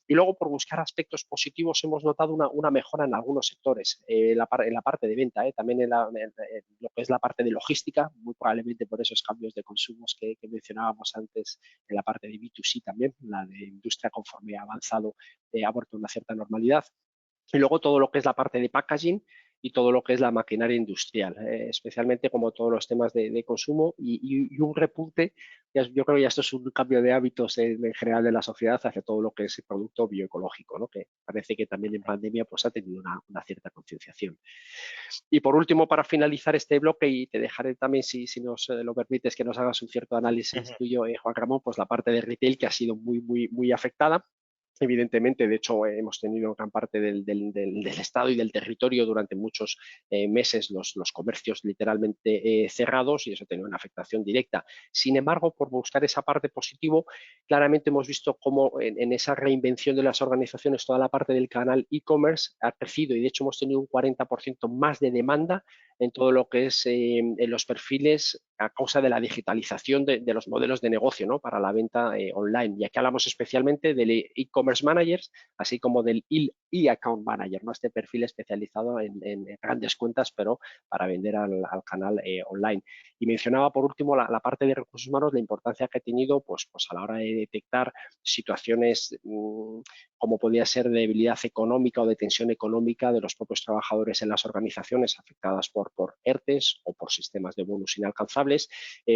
Y luego, por buscar aspectos positivos, hemos notado una mejora en algunos sectores, en la parte de venta, también en lo que es la parte de logística, muy probablemente por esos cambios de consumos que mencionábamos antes, en la parte de B2C también, la de industria conforme ha avanzado, ha vuelto a una cierta normalidad. Y luego todo lo que es la parte de packaging y todo lo que es la maquinaria industrial, especialmente como todos los temas de consumo y un repunte. Yo creo que ya esto es un cambio de hábitos en general de la sociedad hacia todo lo que es el producto bioecológico, ¿no? Que parece que también en pandemia pues, ha tenido una cierta concienciación. Y por último, para finalizar este bloque, y te dejaré también, si nos lo permites, que nos hagas un cierto análisis tuyo, Juan Ramón, pues la parte de retail que ha sido muy afectada. Evidentemente, de hecho, hemos tenido gran parte del Estado y del territorio durante muchos meses los comercios literalmente cerrados y eso tenía una afectación directa. Sin embargo, por buscar esa parte positivo, claramente hemos visto cómo en esa reinvención de las organizaciones toda la parte del canal e-commerce ha crecido y de hecho hemos tenido un 40% más de demanda en todo lo que es en los perfiles a causa de la digitalización de los modelos de negocio, ¿no? Para la venta online. Y aquí hablamos especialmente del e-commerce managers, así como del e-account manager, ¿no? Este perfil especializado en grandes cuentas, pero para vender al canal online. Y mencionaba por último la parte de recursos humanos, la importancia que ha tenido pues a la hora de detectar situaciones como podía ser de debilidad económica o de tensión económica de los propios trabajadores en las organizaciones afectadas por ERTES o por sistemas de bonus inalcanzables.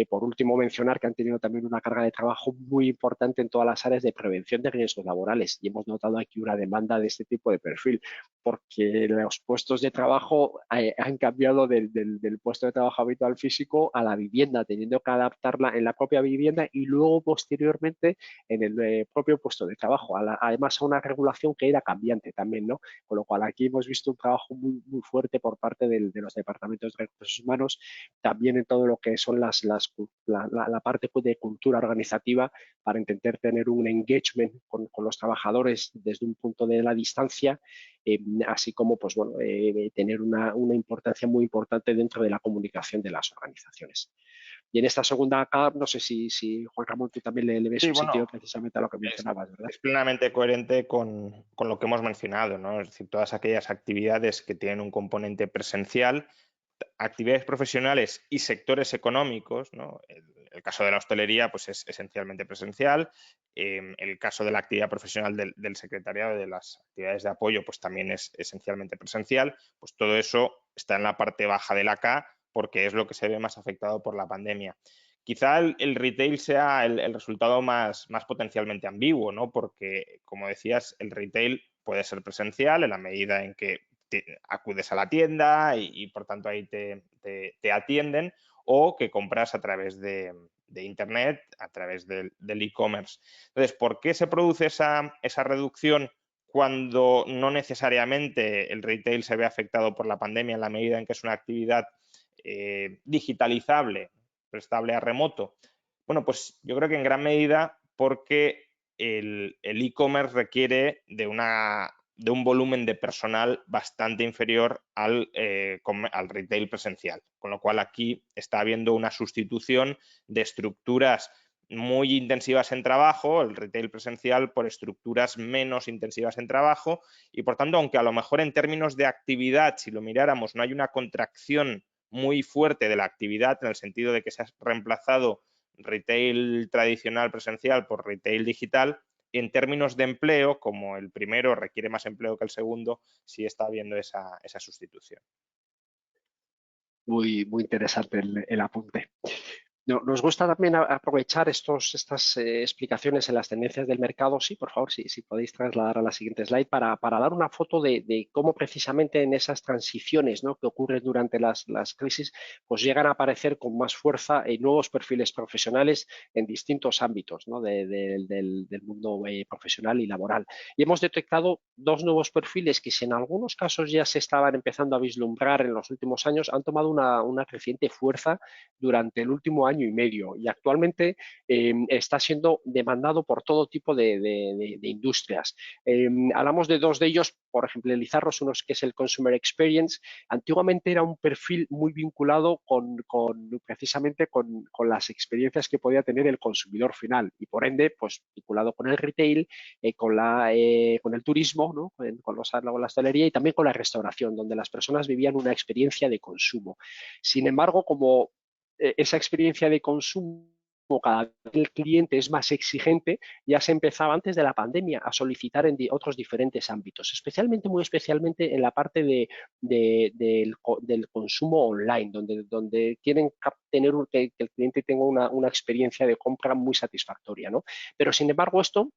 Por último, mencionar que han tenido también una carga de trabajo muy importante en todas las áreas de prevención de riesgos laborales y hemos notado aquí una demanda de este tipo de perfil porque los puestos de trabajo han cambiado del puesto de trabajo habitual físico a la vivienda, teniendo que adaptarla en la propia vivienda y luego posteriormente en el propio puesto de trabajo. Además, a una regulación que era cambiante también, ¿no? Con lo cual aquí hemos visto un trabajo muy fuerte por parte de los departamentos de recursos humanos, también en todo lo que son la parte de cultura organizativa para intentar tener un engagement con los trabajadores desde un punto de la distancia, así como pues, bueno, tener una importancia muy importante dentro de la comunicación de las organizaciones. Y en esta segunda acá, no sé si Juan Ramón, tú también le ves Sí, un sentido bueno, precisamente a lo que mencionabas, ¿verdad? es plenamente coherente con lo que hemos mencionado, ¿no? Es decir, todas aquellas actividades que tienen un componente presencial, actividades profesionales y sectores económicos, ¿no? El caso de la hostelería pues es esencialmente presencial, el caso de la actividad profesional del secretariado, de las actividades de apoyo, pues también es esencialmente presencial, pues todo eso está en la parte baja de la K porque es lo que se ve más afectado por la pandemia. Quizá el retail sea el resultado más potencialmente ambiguo, ¿no? Porque, como decías, el retail puede ser presencial en la medida en que acudes a la tienda y por tanto ahí te atienden, o que compras a través de Internet, a través del e-commerce. Entonces, ¿por qué se produce esa reducción cuando no necesariamente el retail se ve afectado por la pandemia en la medida en que es una actividad digitalizable, prestable a remoto? Bueno, pues yo creo que en gran medida porque el e-commerce requiere de un volumen de personal bastante inferior al retail presencial, con lo cual aquí está habiendo una sustitución de estructuras muy intensivas en trabajo, el retail presencial, por estructuras menos intensivas en trabajo, y por tanto, aunque a lo mejor en términos de actividad, si lo miráramos, no hay una contracción muy fuerte de la actividad en el sentido de que se ha reemplazado retail tradicional presencial por retail digital, en términos de empleo, como el primero requiere más empleo que el segundo, sí está habiendo esa sustitución. Muy, muy interesante el apunte. Nos gusta también aprovechar estas explicaciones en las tendencias del mercado. Sí, por favor, si podéis trasladar a la siguiente slide para dar una foto de cómo precisamente en esas transiciones, ¿no?, que ocurren durante las crisis, pues llegan a aparecer con más fuerza nuevos perfiles profesionales en distintos ámbitos, ¿no?, del mundo profesional y laboral. Y hemos detectado dos nuevos perfiles que, si en algunos casos ya se estaban empezando a vislumbrar en los últimos años, han tomado una creciente fuerza durante el último año y medio, y actualmente está siendo demandado por todo tipo de industrias. Hablamos de dos de ellos, por ejemplizarlos, uno que es el Consumer Experience. Antiguamente era un perfil muy vinculado precisamente con las experiencias que podía tener el consumidor final, y por ende, pues vinculado con el retail, con el turismo, ¿no?, con la hostelería, y también con la restauración, donde las personas vivían una experiencia de consumo. Sin embargo, como esa experiencia de consumo, cada vez el cliente es más exigente, ya se empezaba antes de la pandemia a solicitar en otros diferentes ámbitos, muy especialmente en la parte del consumo online, donde quieren tener que el cliente tenga una experiencia de compra muy satisfactoria, ¿no? Pero, sin embargo, esto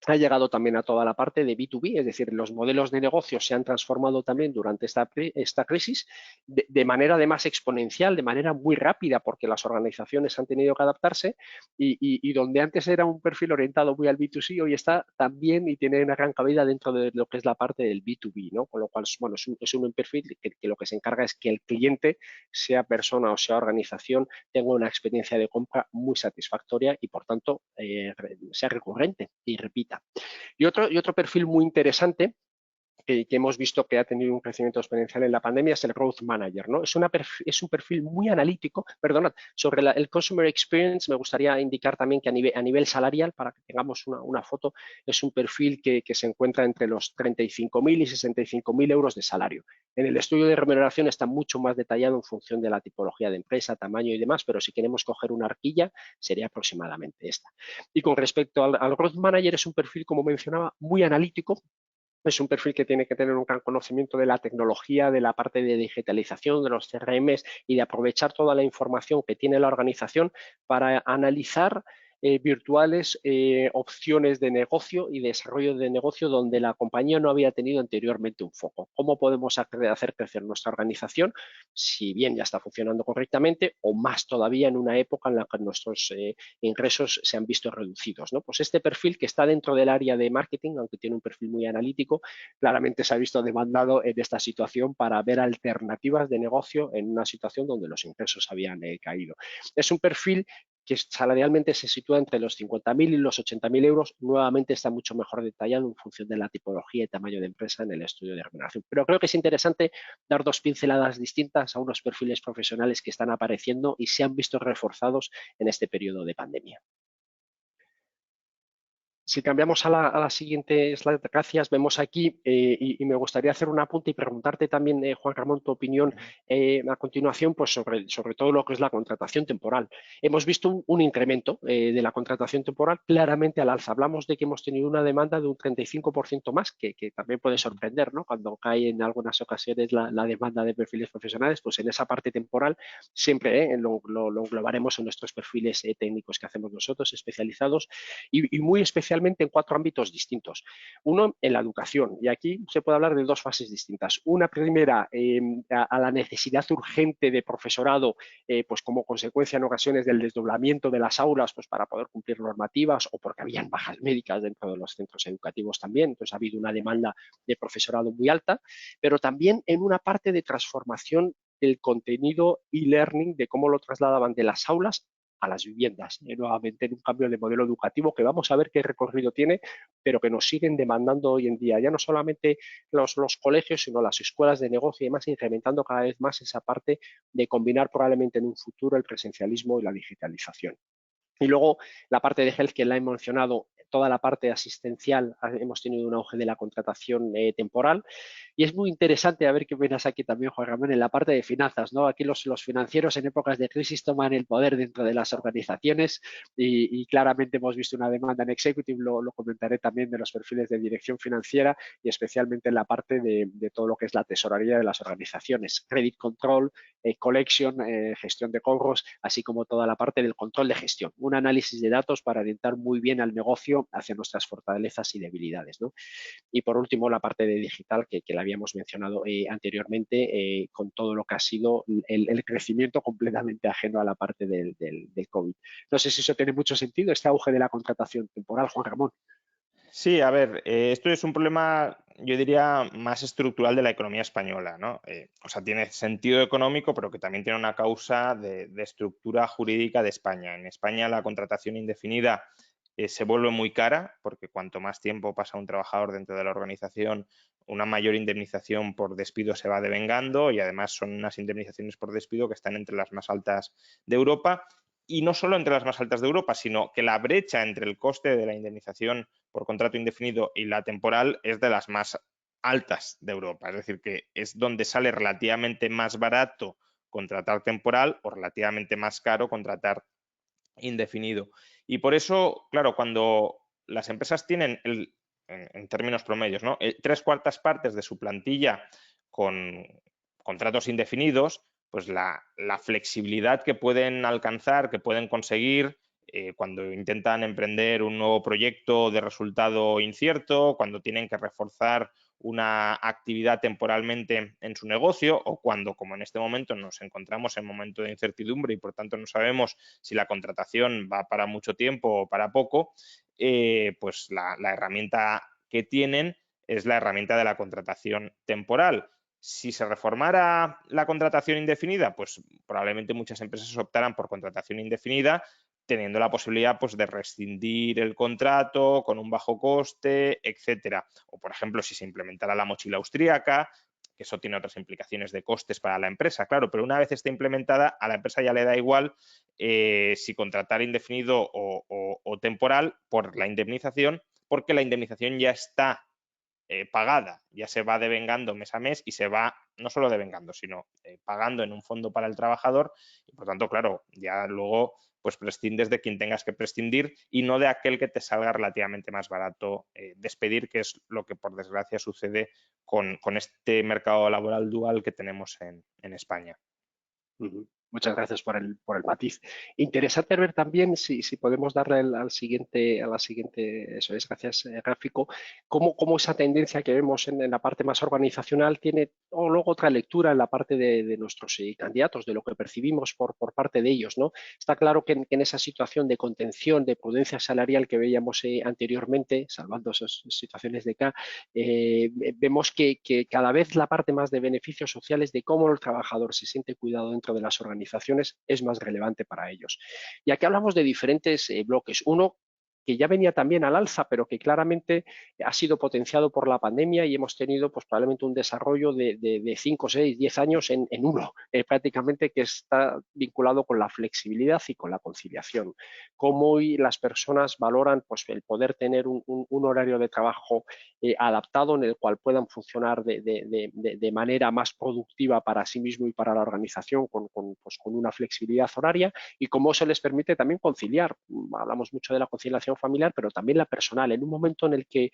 ha llegado también a toda la parte de B2B, es decir, los modelos de negocio se han transformado también durante esta crisis de manera además exponencial, de manera muy rápida, porque las organizaciones han tenido que adaptarse, y donde antes era un perfil orientado muy al B2C, hoy está también y tiene una gran cabida dentro de lo que es la parte del B2B, ¿no? Con lo cual, bueno, es un perfil que lo que se encarga es que el cliente, sea persona o sea organización, tenga una experiencia de compra muy satisfactoria y, por tanto, sea recurrente y repita. Y otro perfil muy interesante que hemos visto que ha tenido un crecimiento exponencial en la pandemia es el Growth Manager, ¿no? Es un perfil muy analítico. Perdonad, sobre el Consumer Experience me gustaría indicar también que a nivel salarial, para que tengamos una foto, es un perfil que se encuentra entre los 35.000 y 65.000 euros de salario. En el estudio de remuneración está mucho más detallado en función de la tipología de empresa, tamaño y demás, pero si queremos coger una horquilla, sería aproximadamente esta. Y con respecto al Growth Manager, es un perfil, como mencionaba, muy analítico. Es un perfil que tiene que tener un gran conocimiento de la tecnología, de la parte de digitalización, de los CRMs, y de aprovechar toda la información que tiene la organización para analizar virtuales opciones de negocio y desarrollo de negocio donde la compañía no había tenido anteriormente un foco. ¿Cómo podemos hacer crecer nuestra organización, si bien ya está funcionando correctamente, o más todavía en una época en la que nuestros ingresos se han visto reducidos, ¿no? Pues este perfil, que está dentro del área de marketing, aunque tiene un perfil muy analítico, claramente se ha visto demandado en esta situación para ver alternativas de negocio en una situación donde los ingresos habían caído. Es un perfil que salarialmente se sitúa entre los 50.000 y los 80.000 euros. Nuevamente está mucho mejor detallado en función de la tipología y tamaño de empresa en el estudio de remuneración. Pero creo que es interesante dar dos pinceladas distintas a unos perfiles profesionales que están apareciendo y se han visto reforzados en este periodo de pandemia. Si cambiamos a la siguiente slide, gracias, vemos aquí, y me gustaría hacer un apunte y preguntarte también, Juan Ramón, tu opinión a continuación, pues sobre todo lo que es la contratación temporal. Hemos visto un incremento de la contratación temporal claramente al alza. Hablamos de que hemos tenido una demanda de un 35% más, que también puede sorprender, ¿no? Cuando cae en algunas ocasiones la demanda de perfiles profesionales, pues en esa parte temporal siempre lo englobaremos en nuestros perfiles técnicos que hacemos nosotros, especializados, y muy especialmente fundamentalmente en 4 ámbitos distintos. Uno, en la educación, y aquí se puede hablar de 2 fases distintas. Una primera, a la necesidad urgente de profesorado, pues como consecuencia en ocasiones del desdoblamiento de las aulas, pues para poder cumplir normativas o porque habían bajas médicas dentro de los centros educativos también. Entonces ha habido una demanda de profesorado muy alta, pero también en una parte de transformación del contenido e-learning, de cómo lo trasladaban de las aulas a las viviendas, nuevamente en un cambio de modelo educativo que vamos a ver qué recorrido tiene, pero que nos siguen demandando hoy en día, ya no solamente los colegios, sino las escuelas de negocio y demás, incrementando cada vez más esa parte de combinar probablemente en un futuro el presencialismo y la digitalización. Y luego la parte de health que la he mencionado, toda la parte asistencial, hemos tenido un auge de la contratación temporal y es muy interesante a ver qué opinas aquí también, Juan Ramón, en la parte de finanzas, ¿no? Aquí los financieros en épocas de crisis toman el poder dentro de las organizaciones y claramente hemos visto una demanda en Executive, lo comentaré también de los perfiles de dirección financiera y especialmente en la parte de todo lo que es la tesorería de las organizaciones, credit control, collection, gestión de cobros, así como toda la parte del control de gestión, un análisis de datos para orientar muy bien al negocio hacia nuestras fortalezas y debilidades, ¿no? Y por último, la parte de digital que la habíamos mencionado anteriormente, con todo lo que ha sido el crecimiento completamente ajeno a la parte del COVID. No sé si eso tiene mucho sentido, este auge de la contratación temporal, Juan Ramón. Sí, a ver, esto es un problema, yo diría, más estructural de la economía española, ¿no? O sea, tiene sentido económico, pero que también tiene una causa de estructura jurídica de España. En España la contratación indefinida se vuelve muy cara, porque cuanto más tiempo pasa un trabajador dentro de la organización, una mayor indemnización por despido se va devengando y además son unas indemnizaciones por despido que están entre las más altas de Europa. Y no solo entre las más altas de Europa, sino que la brecha entre el coste de la indemnización por contrato indefinido y la temporal es de las más altas de Europa. Es decir, que es donde sale relativamente más barato contratar temporal o relativamente más caro contratar indefinido. Y por eso, claro, cuando las empresas tienen, en términos promedios, ¿no? 3/4 partes de su plantilla con contratos indefinidos, pues la flexibilidad que pueden alcanzar, que pueden conseguir cuando intentan emprender un nuevo proyecto de resultado incierto, cuando tienen que reforzar una actividad temporalmente en su negocio o cuando, como en este momento, nos encontramos en momento de incertidumbre y por tanto no sabemos si la contratación va para mucho tiempo o para poco, pues la herramienta que tienen es la herramienta de la contratación temporal. Si se reformara la contratación indefinida, pues probablemente muchas empresas optaran por contratación indefinida, teniendo la posibilidad pues, de rescindir el contrato con un bajo coste, etcétera. O, por ejemplo, si se implementara la mochila austríaca, que eso tiene otras implicaciones de costes para la empresa, claro, pero una vez esté implementada, a la empresa ya le da igual si contratar indefinido o temporal por la indemnización, porque la indemnización ya está pagada, ya se va devengando mes a mes y se va no solo devengando, sino pagando en un fondo para el trabajador y por tanto, claro, ya luego pues prescindes de quien tengas que prescindir y no de aquel que te salga relativamente más barato despedir, que es lo que por desgracia sucede con este mercado laboral dual que tenemos en España. Muchas gracias por el matiz. Interesante ver también si podemos darle a la siguiente, eso es, gracias, gráfico, cómo esa tendencia que vemos en la parte más organizacional tiene o luego otra lectura en la parte de nuestros candidatos, de lo que percibimos por parte de ellos, ¿no? Está claro que en esa situación de contención, de prudencia salarial que veíamos anteriormente, salvando esas situaciones de acá, vemos que cada vez la parte más de beneficios sociales, de cómo el trabajador se siente cuidado dentro de las organizaciones, es más relevante para ellos. Y aquí hablamos de diferentes bloques. Uno que ya venía también al alza, pero que claramente ha sido potenciado por la pandemia y hemos tenido pues, probablemente un desarrollo de 5, 6, 10 años en uno, prácticamente que está vinculado con la flexibilidad y con la conciliación. Cómo hoy las personas valoran pues, el poder tener un horario de trabajo adaptado en el cual puedan funcionar de manera más productiva para sí mismo y para la organización pues, con una flexibilidad horaria y cómo se les permite también conciliar. Hablamos mucho de la conciliación familiar, pero también la personal, en un momento en el que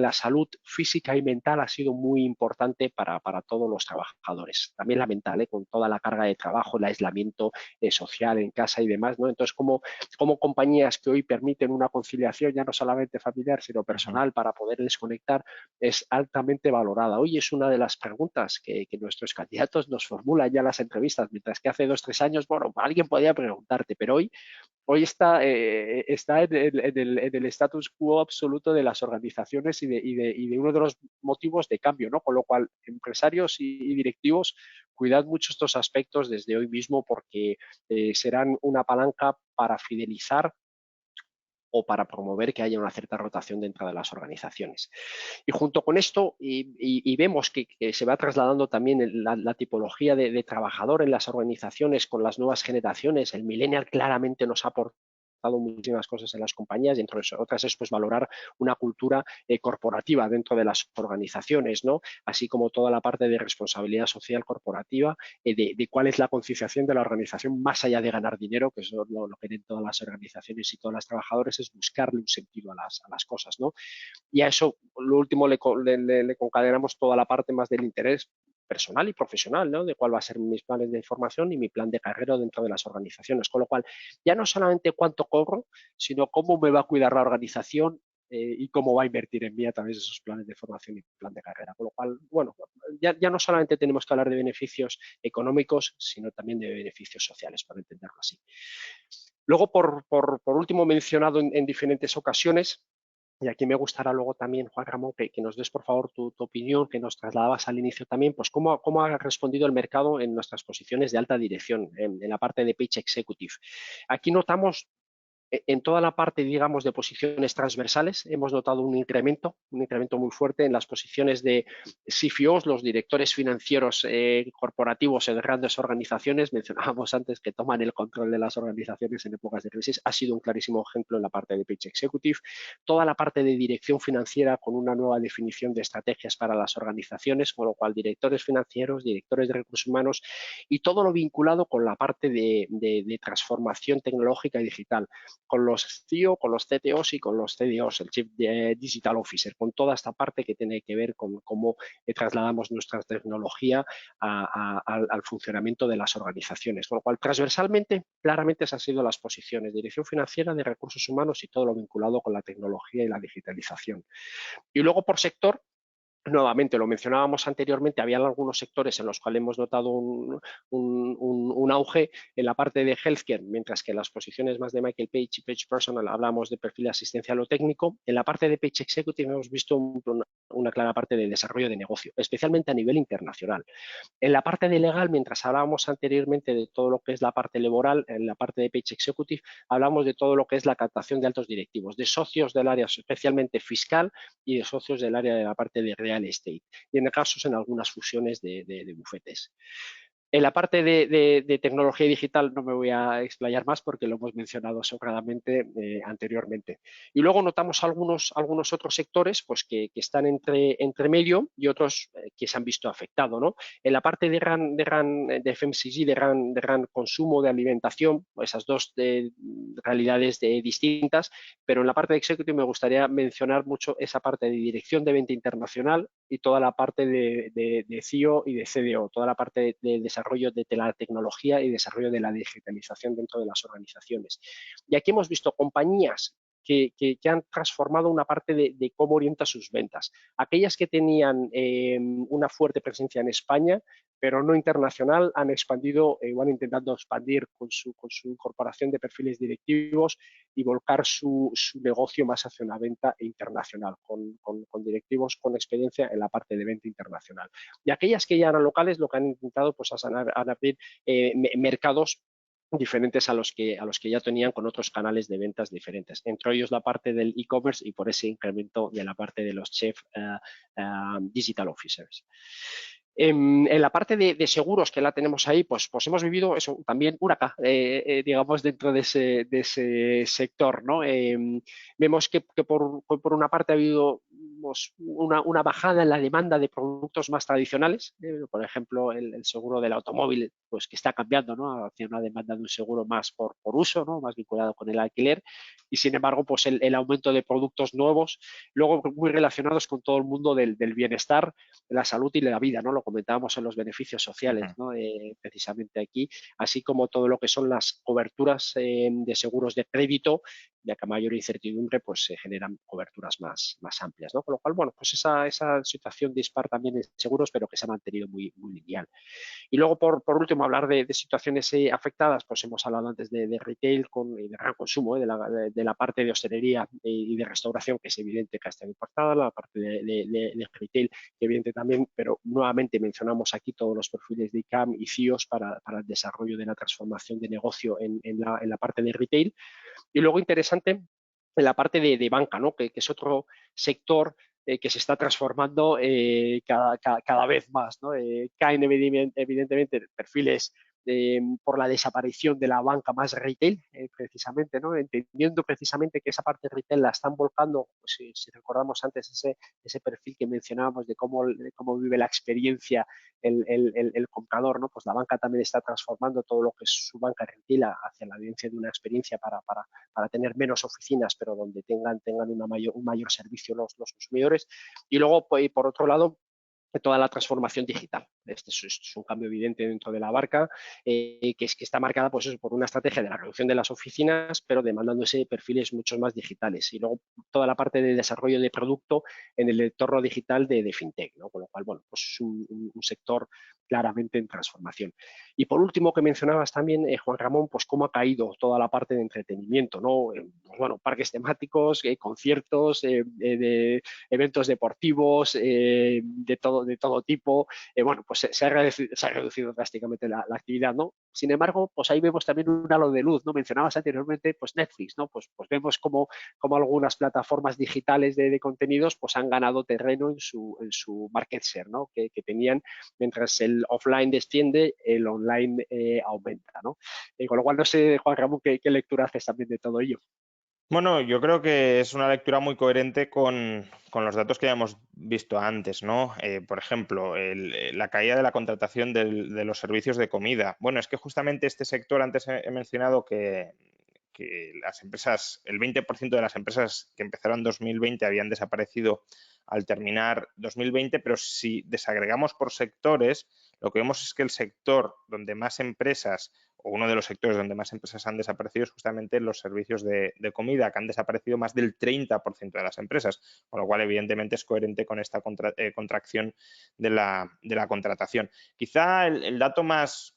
la salud física y mental ha sido muy importante para todos los trabajadores. También la mental, con toda la carga de trabajo, el aislamiento social en casa y demás, ¿no? Entonces, como compañías que hoy permiten una conciliación ya no solamente familiar, sino personal para poder desconectar, es altamente valorada. Hoy es una de las preguntas que nuestros candidatos nos formulan ya en las entrevistas, mientras que hace 2 o 3 años, bueno, alguien podía preguntarte, pero hoy está en el status quo absoluto de las organizaciones y de uno de los motivos de cambio, ¿no? Con lo cual, empresarios y directivos, cuidad mucho estos aspectos desde hoy mismo porque serán una palanca para fidelizar o para promover que haya una cierta rotación dentro de las organizaciones. Y junto con esto, y vemos que se va trasladando también la tipología de trabajador en las organizaciones con las nuevas generaciones. El millennial claramente nos ha aportado muchísimas cosas en las compañías y entre otras es pues valorar una cultura corporativa dentro de las organizaciones, ¿no? Así como toda la parte de responsabilidad social corporativa, de cuál es la concienciación de la organización más allá de ganar dinero, que es lo que ven todas las organizaciones y todos los trabajadores, es buscarle un sentido a las cosas, ¿no? Y a eso, lo último, le concadenamos toda la parte más del interés personal y profesional, ¿no? De cuál va a ser mis planes de formación y mi plan de carrera dentro de las organizaciones. Con lo cual, ya no solamente cuánto cobro, sino cómo me va a cuidar la organización y cómo va a invertir en mí a través de esos planes de formación y plan de carrera. Con lo cual, bueno, ya no solamente tenemos que hablar de beneficios económicos, sino también de beneficios sociales, para entenderlo así. Luego, por último, mencionado en diferentes ocasiones, y aquí me gustará luego también, Juan Ramón, que nos des, por favor, tu opinión, que nos trasladabas al inicio también, pues cómo ha respondido el mercado en nuestras posiciones de alta dirección, en la parte de Page Executive. Aquí notamos en toda la parte, digamos, de posiciones transversales, hemos notado un incremento muy fuerte en las posiciones de CFOs, los directores financieros corporativos en grandes organizaciones. Mencionábamos antes que toman el control de las organizaciones en épocas de crisis. Ha sido un clarísimo ejemplo en la parte de Page Executive. Toda la parte de dirección financiera con una nueva definición de estrategias para las organizaciones, con lo cual directores financieros, directores de recursos humanos y todo lo vinculado con la parte de transformación tecnológica y digital, con los CEO, con los CTOs y con los CDOs, el Chief Digital Officer, con toda esta parte que tiene que ver con cómo trasladamos nuestra tecnología al funcionamiento de las organizaciones. Con lo cual, transversalmente, claramente esas han sido las posiciones, dirección financiera, de recursos humanos y todo lo vinculado con la tecnología y la digitalización. Y luego, por sector, nuevamente, lo mencionábamos anteriormente, había algunos sectores en los cuales hemos notado un auge en la parte de healthcare, mientras que en las posiciones más de Michael Page y Page Personal hablamos de perfil asistencial o técnico. En la parte de Page Executive hemos visto una clara parte de desarrollo de negocio, especialmente a nivel internacional. En la parte de legal, mientras hablábamos anteriormente de todo lo que es la parte laboral, en la parte de Page Executive hablamos de todo lo que es la captación de altos directivos, de socios del área especialmente fiscal y de socios del área de la parte de real estate. Y en casos en algunas fusiones de bufetes. En la parte de tecnología digital no me voy a explayar más porque lo hemos mencionado sobradamente anteriormente. Y luego notamos algunos otros sectores pues, que están entre medio y otros que se han visto afectados, ¿no? En la parte de FMCG, de gran consumo, de alimentación, esas dos realidades distintas, pero en la parte de executive me gustaría mencionar mucho esa parte de dirección de venta internacional y toda la parte de CEO y de CDO, toda la parte de desarrollo de la tecnología y desarrollo de la digitalización dentro de las organizaciones. Y aquí hemos visto compañías que han transformado una parte de cómo orienta sus ventas. Aquellas que tenían una fuerte presencia en España, pero no internacional, han expandido, van intentando expandir con su incorporación de perfiles directivos y volcar su negocio más hacia una venta internacional, con directivos con experiencia en la parte de venta internacional. Y aquellas que ya eran locales, lo que han intentado pues, es abrir mercados diferentes a los que ya tenían con otros canales de ventas diferentes, entre ellos la parte del e-commerce y por ese incremento de la parte de los Chief Digital Officers. En la parte de seguros que la tenemos ahí, pues hemos vivido eso también huracán, digamos, dentro de ese sector, ¿no? Vemos que por una parte ha habido una bajada en la demanda de productos más tradicionales, por ejemplo, el seguro del automóvil, pues que está cambiando, ¿no?, hacia una demanda de un seguro más por uso, ¿no?, más vinculado con el alquiler, y sin embargo, pues el aumento de productos nuevos, luego muy relacionados con todo el mundo del bienestar, de la salud y de la vida, ¿no? Lo comentábamos en los beneficios sociales, ¿no? Precisamente aquí, así como todo lo que son las coberturas de seguros de crédito, ya que a mayor incertidumbre pues se generan coberturas más amplias, ¿no? Con lo cual, bueno, pues esa situación dispar también en seguros, pero que se ha mantenido muy lineal. Y luego, por último, hablar de situaciones afectadas, pues hemos hablado antes de retail y de gran consumo, de la parte de hostelería y de restauración, que es evidente que ha estado impactada, la parte de retail, que evidente también, pero nuevamente mencionamos aquí todos los perfiles de ICAM y CIOs para el desarrollo de la transformación de negocio en la parte de retail. Y luego interesante en la parte de banca, ¿no?, que es otro sector que se está transformando cada vez más, ¿no? Caen evidentemente perfiles por la desaparición de la banca más retail, precisamente, ¿no?, entendiendo precisamente que esa parte retail la están volcando, pues, si recordamos antes ese perfil que mencionábamos de cómo vive la experiencia el comprador, ¿no?, pues la banca también está transformando todo lo que es su banca retail hacia la vivencia de una experiencia para tener menos oficinas, pero donde tengan un mayor servicio los consumidores. Y luego, pues, por otro lado, toda la transformación digital. Este es un cambio evidente dentro de la barca, que está marcada pues eso, por una estrategia de la reducción de las oficinas, pero demandándose perfiles mucho más digitales. Y luego toda la parte de desarrollo de producto en el entorno digital de fintech, ¿no? Con lo cual, bueno, pues es un sector claramente en transformación. Y por último, que mencionabas también, Juan Ramón, pues cómo ha caído toda la parte de entretenimiento, ¿no? Pues, bueno, parques temáticos, conciertos, de eventos deportivos, de todo tipo. Bueno, pues se ha reducido drásticamente la actividad, ¿no? Sin embargo, pues ahí vemos también un halo de luz, ¿no? Mencionabas anteriormente, pues Netflix, ¿no? Pues vemos como algunas plataformas digitales de contenidos pues han ganado terreno en su market share, ¿no?, que tenían, mientras el offline desciende, el online aumenta, ¿no? Con lo cual, no sé, Juan Ramón, ¿qué lectura haces también de todo ello? Bueno, yo creo que es una lectura muy coherente con los datos que ya hemos visto antes, ¿no? Por ejemplo, la caída de la contratación de los servicios de comida. Bueno, es que justamente este sector, antes he mencionado que las empresas, el 20% de las empresas que empezaron en 2020 habían desaparecido al terminar 2020, pero si desagregamos por sectores, lo que vemos es que el sector donde más empresas, o uno de los sectores donde más empresas han desaparecido, es justamente los servicios de comida, que han desaparecido más del 30% de las empresas, con lo cual evidentemente es coherente con esta contracción de la contratación. Quizá el dato más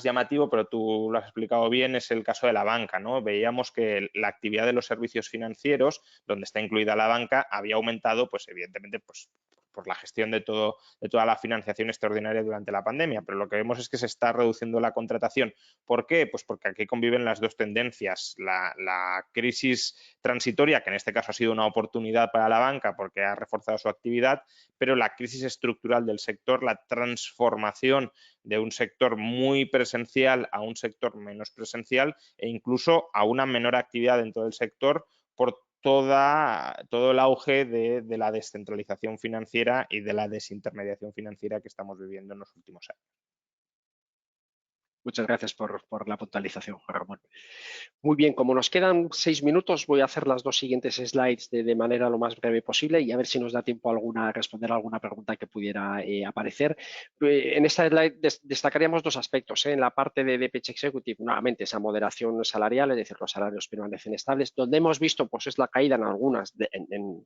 llamativo, pero tú lo has explicado bien, es el caso de la banca, ¿no? Veíamos que la actividad de los servicios financieros, donde está incluida la banca, había aumentado, pues evidentemente, pues por la gestión de toda la financiación extraordinaria durante la pandemia, pero lo que vemos es que se está reduciendo la contratación. ¿Por qué? Pues porque aquí conviven las dos tendencias, la crisis transitoria, que en este caso ha sido una oportunidad para la banca porque ha reforzado su actividad, pero la crisis estructural del sector, la transformación de un sector muy presencial a un sector menos presencial e incluso a una menor actividad dentro del sector por todo el auge de la descentralización financiera y de la desintermediación financiera que estamos viviendo en los últimos años. Muchas gracias por la puntualización, Juan Ramón. Muy bien, como nos quedan 6 minutos, voy a hacer las dos siguientes slides de manera lo más breve posible y a ver si nos da tiempo a responder alguna pregunta que pudiera aparecer. En esta slide destacaríamos dos aspectos. En la parte de Page Executive, nuevamente esa moderación salarial, es decir, los salarios permanecen estables. Donde hemos visto pues es la caída en algunas, en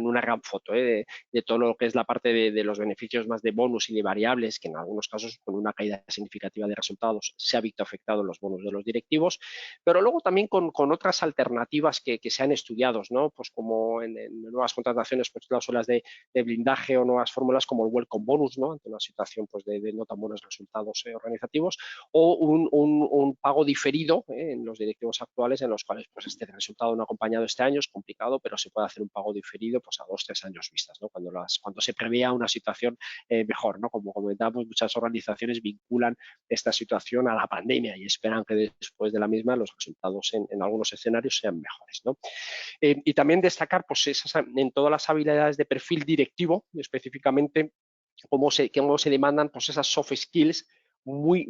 una gran foto, de todo lo que es la parte de los beneficios más de bonus y de variables, que en algunos casos con una caída significativa de resultados se ha visto afectado los bonos de los directivos, pero luego también con otras alternativas que se han estudiado, ¿no? Pues como en nuevas contrataciones, pues cláusulas de blindaje o nuevas fórmulas como el welcome bonus, ¿no? Ante una situación pues de no tan buenos resultados organizativos, o un pago diferido en los directivos actuales en los cuales pues este resultado no ha acompañado este año, es complicado, pero se puede hacer un pago diferido pues a 2-3 años vistas, ¿no? Cuando se prevea una situación mejor, ¿no? Como comentábamos, muchas organizaciones vinculan esta situación adaptación a la pandemia y esperan que después de la misma los resultados en algunos escenarios sean mejores, ¿no? Y también destacar pues, en todas las habilidades de perfil directivo, específicamente cómo se demandan pues, esas soft skills muy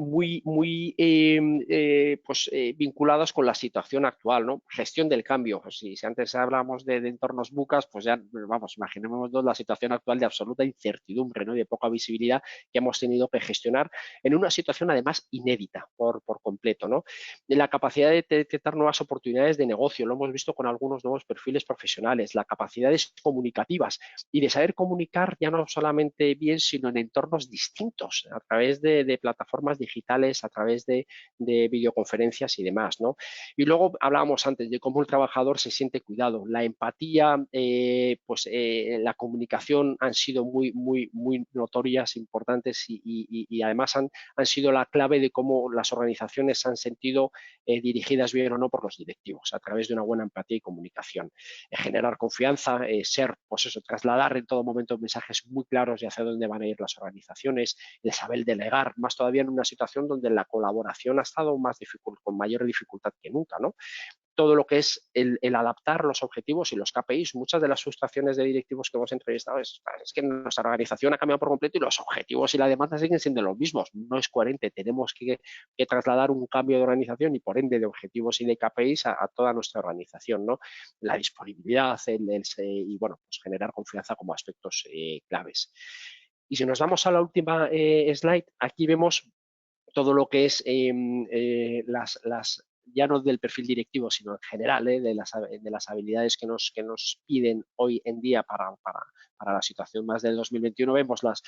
vinculadas con la situación actual, ¿no? Gestión del cambio. Pues si antes hablábamos de entornos bucas, pues ya, vamos, imaginémonos la situación actual de absoluta incertidumbre, ¿no? Y de poca visibilidad que hemos tenido que gestionar en una situación además inédita por completo, ¿no? La capacidad de detectar nuevas oportunidades de negocio, lo hemos visto con algunos nuevos perfiles profesionales, las capacidades comunicativas y de saber comunicar ya no solamente bien, sino en entornos distintos, a través de plataformas digitales, a través de videoconferencias y demás, ¿no? Y luego hablábamos antes de cómo el trabajador se siente cuidado. La empatía, la comunicación han sido muy notorias, importantes y además han sido la clave de cómo las organizaciones se han sentido dirigidas bien o no por los directivos, a través de una buena empatía y comunicación. Generar confianza, ser, pues eso, trasladar en todo momento mensajes muy claros de hacia dónde van a ir las organizaciones, el saber delegar, más todavía en una situación donde la colaboración ha estado con mayor dificultad que nunca, ¿no? Todo lo que es el adaptar los objetivos y los KPIs. Muchas de las frustraciones de directivos que hemos entrevistado es que nuestra organización ha cambiado por completo y los objetivos y la demanda siguen siendo los mismos. No es coherente. Tenemos que trasladar un cambio de organización y, por ende, de objetivos y de KPIs a toda nuestra organización, ¿no? La disponibilidad y, bueno, pues generar confianza como aspectos claves. Y si nos vamos a la última slide, aquí vemos todo lo que es ya no del perfil directivo, sino en general, de las habilidades que nos piden hoy en día para la situación más del 2021. Vemos las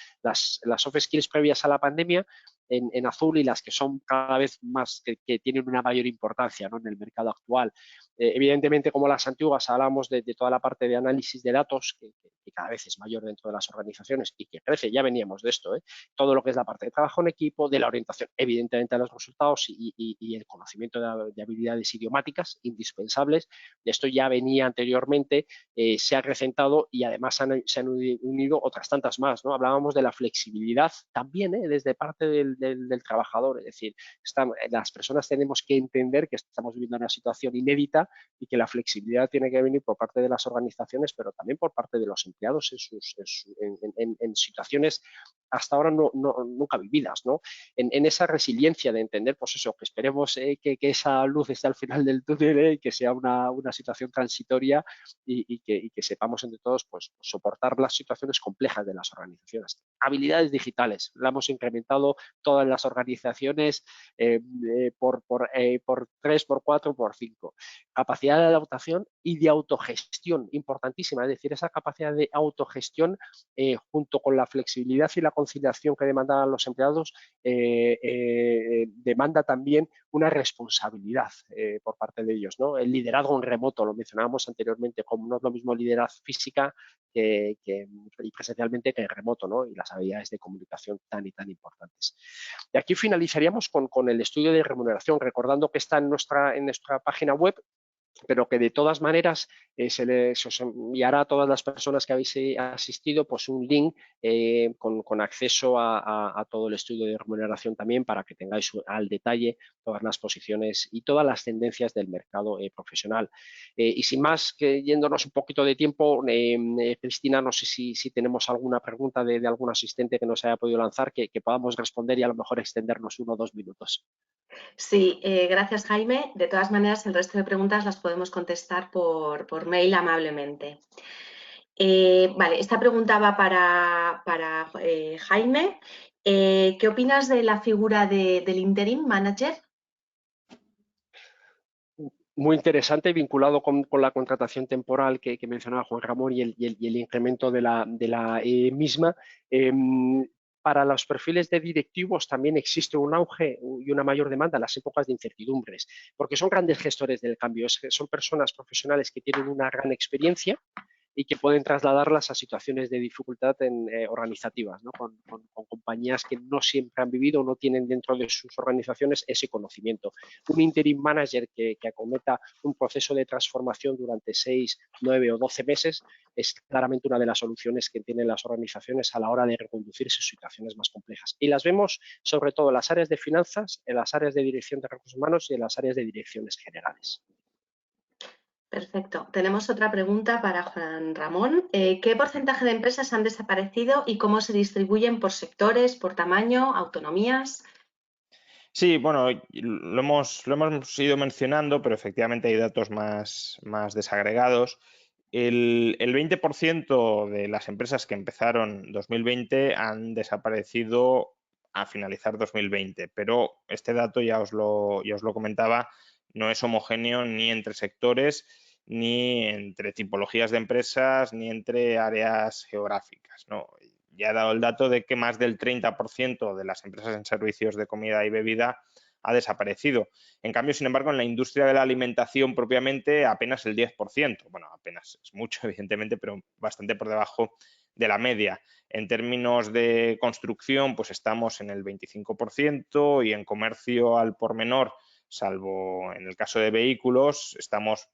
soft skills previas a la pandemia en azul y las que son cada vez más, que tienen una mayor importancia, ¿no?, en el mercado actual. Evidentemente, como las antiguas, hablamos de toda la parte de análisis de datos, que cada vez es mayor dentro de las organizaciones y que crece, ya veníamos de esto, todo lo que es la parte de trabajo en equipo, de la orientación, evidentemente, a los resultados y el conocimiento de habilidades idiomáticas indispensables. Esto ya venía anteriormente, se ha acrecentado y además se han unido otras tantas más, ¿no? Hablábamos de la flexibilidad también, desde parte del trabajador, es decir, las personas tenemos que entender que estamos viviendo una situación inédita y que la flexibilidad tiene que venir por parte de las organizaciones, pero también por parte de los empleados en situaciones hasta ahora nunca vividas, ¿no? En esa resiliencia de entender, pues eso, que esperemos que esa luz esté al final del túnel y que sea una situación transitoria y que sepamos entre todos pues soportar las situaciones complejas de las organizaciones. Habilidades digitales, la hemos incrementado todas las organizaciones por 3, por 4, por 5. Capacidad de adaptación y de autogestión, importantísima, es decir, esa capacidad de autogestión junto con la flexibilidad y la conciliación que demandan los empleados, demanda también una responsabilidad por parte de ellos, ¿no? El liderazgo en remoto, lo mencionábamos anteriormente, como no es lo mismo liderar física y presencialmente que en remoto, ¿no? Y las habilidades de comunicación tan importantes. Y aquí finalizaríamos con el estudio de remuneración, recordando que está en nuestra página web, pero que de todas maneras se os enviará a todas las personas que habéis asistido pues un link con acceso a todo el estudio de remuneración también, para que tengáis al detalle todas las posiciones y todas las tendencias del mercado profesional. Y sin más, que yéndonos un poquito de tiempo, Cristina, no sé si tenemos alguna pregunta de algún asistente que nos haya podido lanzar que podamos responder y a lo mejor extendernos 1 o 2 minutos. Sí, gracias, Jaime. De todas maneras, el resto de preguntas las podemos contestar por mail amablemente. Vale, esta pregunta va para Jaime. ¿Qué opinas de la figura del interim manager? Muy interesante, vinculado con la contratación temporal que mencionaba Juan Ramón y el incremento de la misma. Para los perfiles de directivos también existe un auge y una mayor demanda en las épocas de incertidumbres, porque son grandes gestores del cambio, son personas profesionales que tienen una gran experiencia y que pueden trasladarlas a situaciones de dificultad organizativas, ¿no? con compañías que no siempre han vivido o no tienen dentro de sus organizaciones ese conocimiento. Un interim manager que acometa un proceso de transformación durante 6, 9 o 12 meses es claramente una de las soluciones que tienen las organizaciones a la hora de reconducir sus situaciones más complejas. Y las vemos sobre todo en las áreas de finanzas, en las áreas de dirección de recursos humanos y en las áreas de direcciones generales. Perfecto. Tenemos otra pregunta para Juan Ramón. ¿Qué porcentaje de empresas han desaparecido y cómo se distribuyen por sectores, por tamaño, autonomías? Sí, bueno, lo hemos ido mencionando, pero efectivamente hay datos más desagregados. El 20% de las empresas que empezaron 2020 han desaparecido a finalizar 2020, pero este dato ya os lo comentaba, no es homogéneo ni entre sectores, ni entre tipologías de empresas, ni entre áreas geográficas, ¿no? Ya he dado el dato de que más del 30% de las empresas en servicios de comida y bebida ha desaparecido. En cambio, sin embargo, en la industria de la alimentación propiamente apenas el 10%. Bueno, apenas es mucho, evidentemente, pero bastante por debajo de la media. En términos de construcción, pues estamos en el 25% y en comercio al por menor, salvo en el caso de vehículos, estamos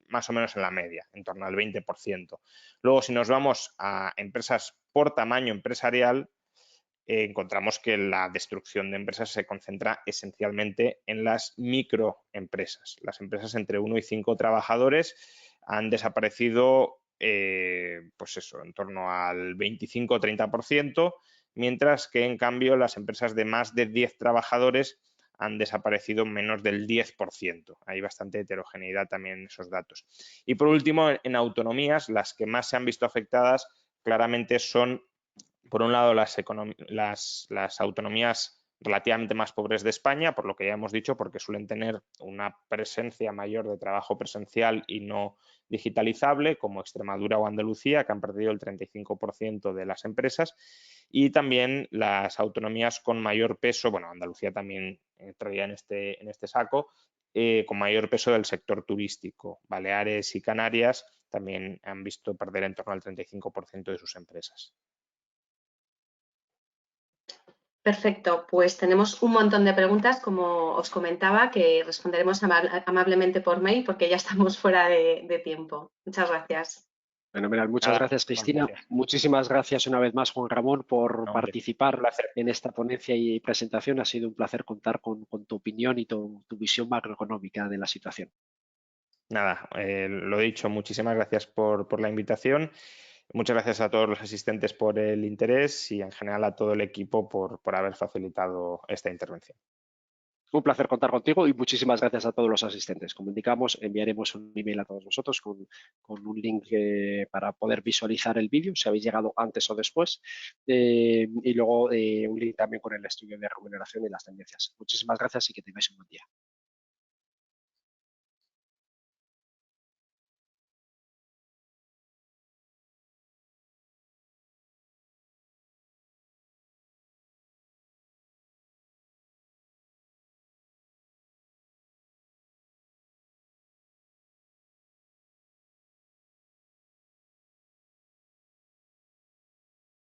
más o menos en la media, en torno al 20%. Luego, si nos vamos a empresas por tamaño empresarial, encontramos que la destrucción de empresas se concentra esencialmente en las microempresas. Las empresas entre 1 y 5 trabajadores han desaparecido, pues eso, en torno al 25-30%, mientras que en cambio las empresas de más de 10 trabajadores han desaparecido menos del 10%. Hay bastante heterogeneidad también en esos datos. Y por último, en autonomías, las que más se han visto afectadas claramente son, por un lado, las autonomías relativamente más pobres de España, por lo que ya hemos dicho, porque suelen tener una presencia mayor de trabajo presencial y no digitalizable, como Extremadura o Andalucía, que han perdido el 35% de las empresas, y también las autonomías con mayor peso, bueno, Andalucía también entraría en este saco, con mayor peso del sector turístico. Baleares y Canarias también han visto perder en torno al 35% de sus empresas. Perfecto, pues tenemos un montón de preguntas, como os comentaba, que responderemos amablemente por mail porque ya estamos fuera de tiempo. Muchas gracias. Fenomenal. Muchas gracias, Cristina. Gracias. Muchísimas gracias una vez más, Juan Ramón, por participar en esta ponencia y presentación. Ha sido un placer contar con tu opinión y tu visión macroeconómica de la situación. Nada, lo dicho, muchísimas gracias por la invitación. Muchas gracias a todos los asistentes por el interés y en general a todo el equipo por haber facilitado esta intervención. Un placer contar contigo y muchísimas gracias a todos los asistentes. Como indicamos, enviaremos un email a todos vosotros con un link para poder visualizar el vídeo, si habéis llegado antes o después, y luego un link también con el estudio de remuneración y las tendencias. Muchísimas gracias y que tengáis un buen día.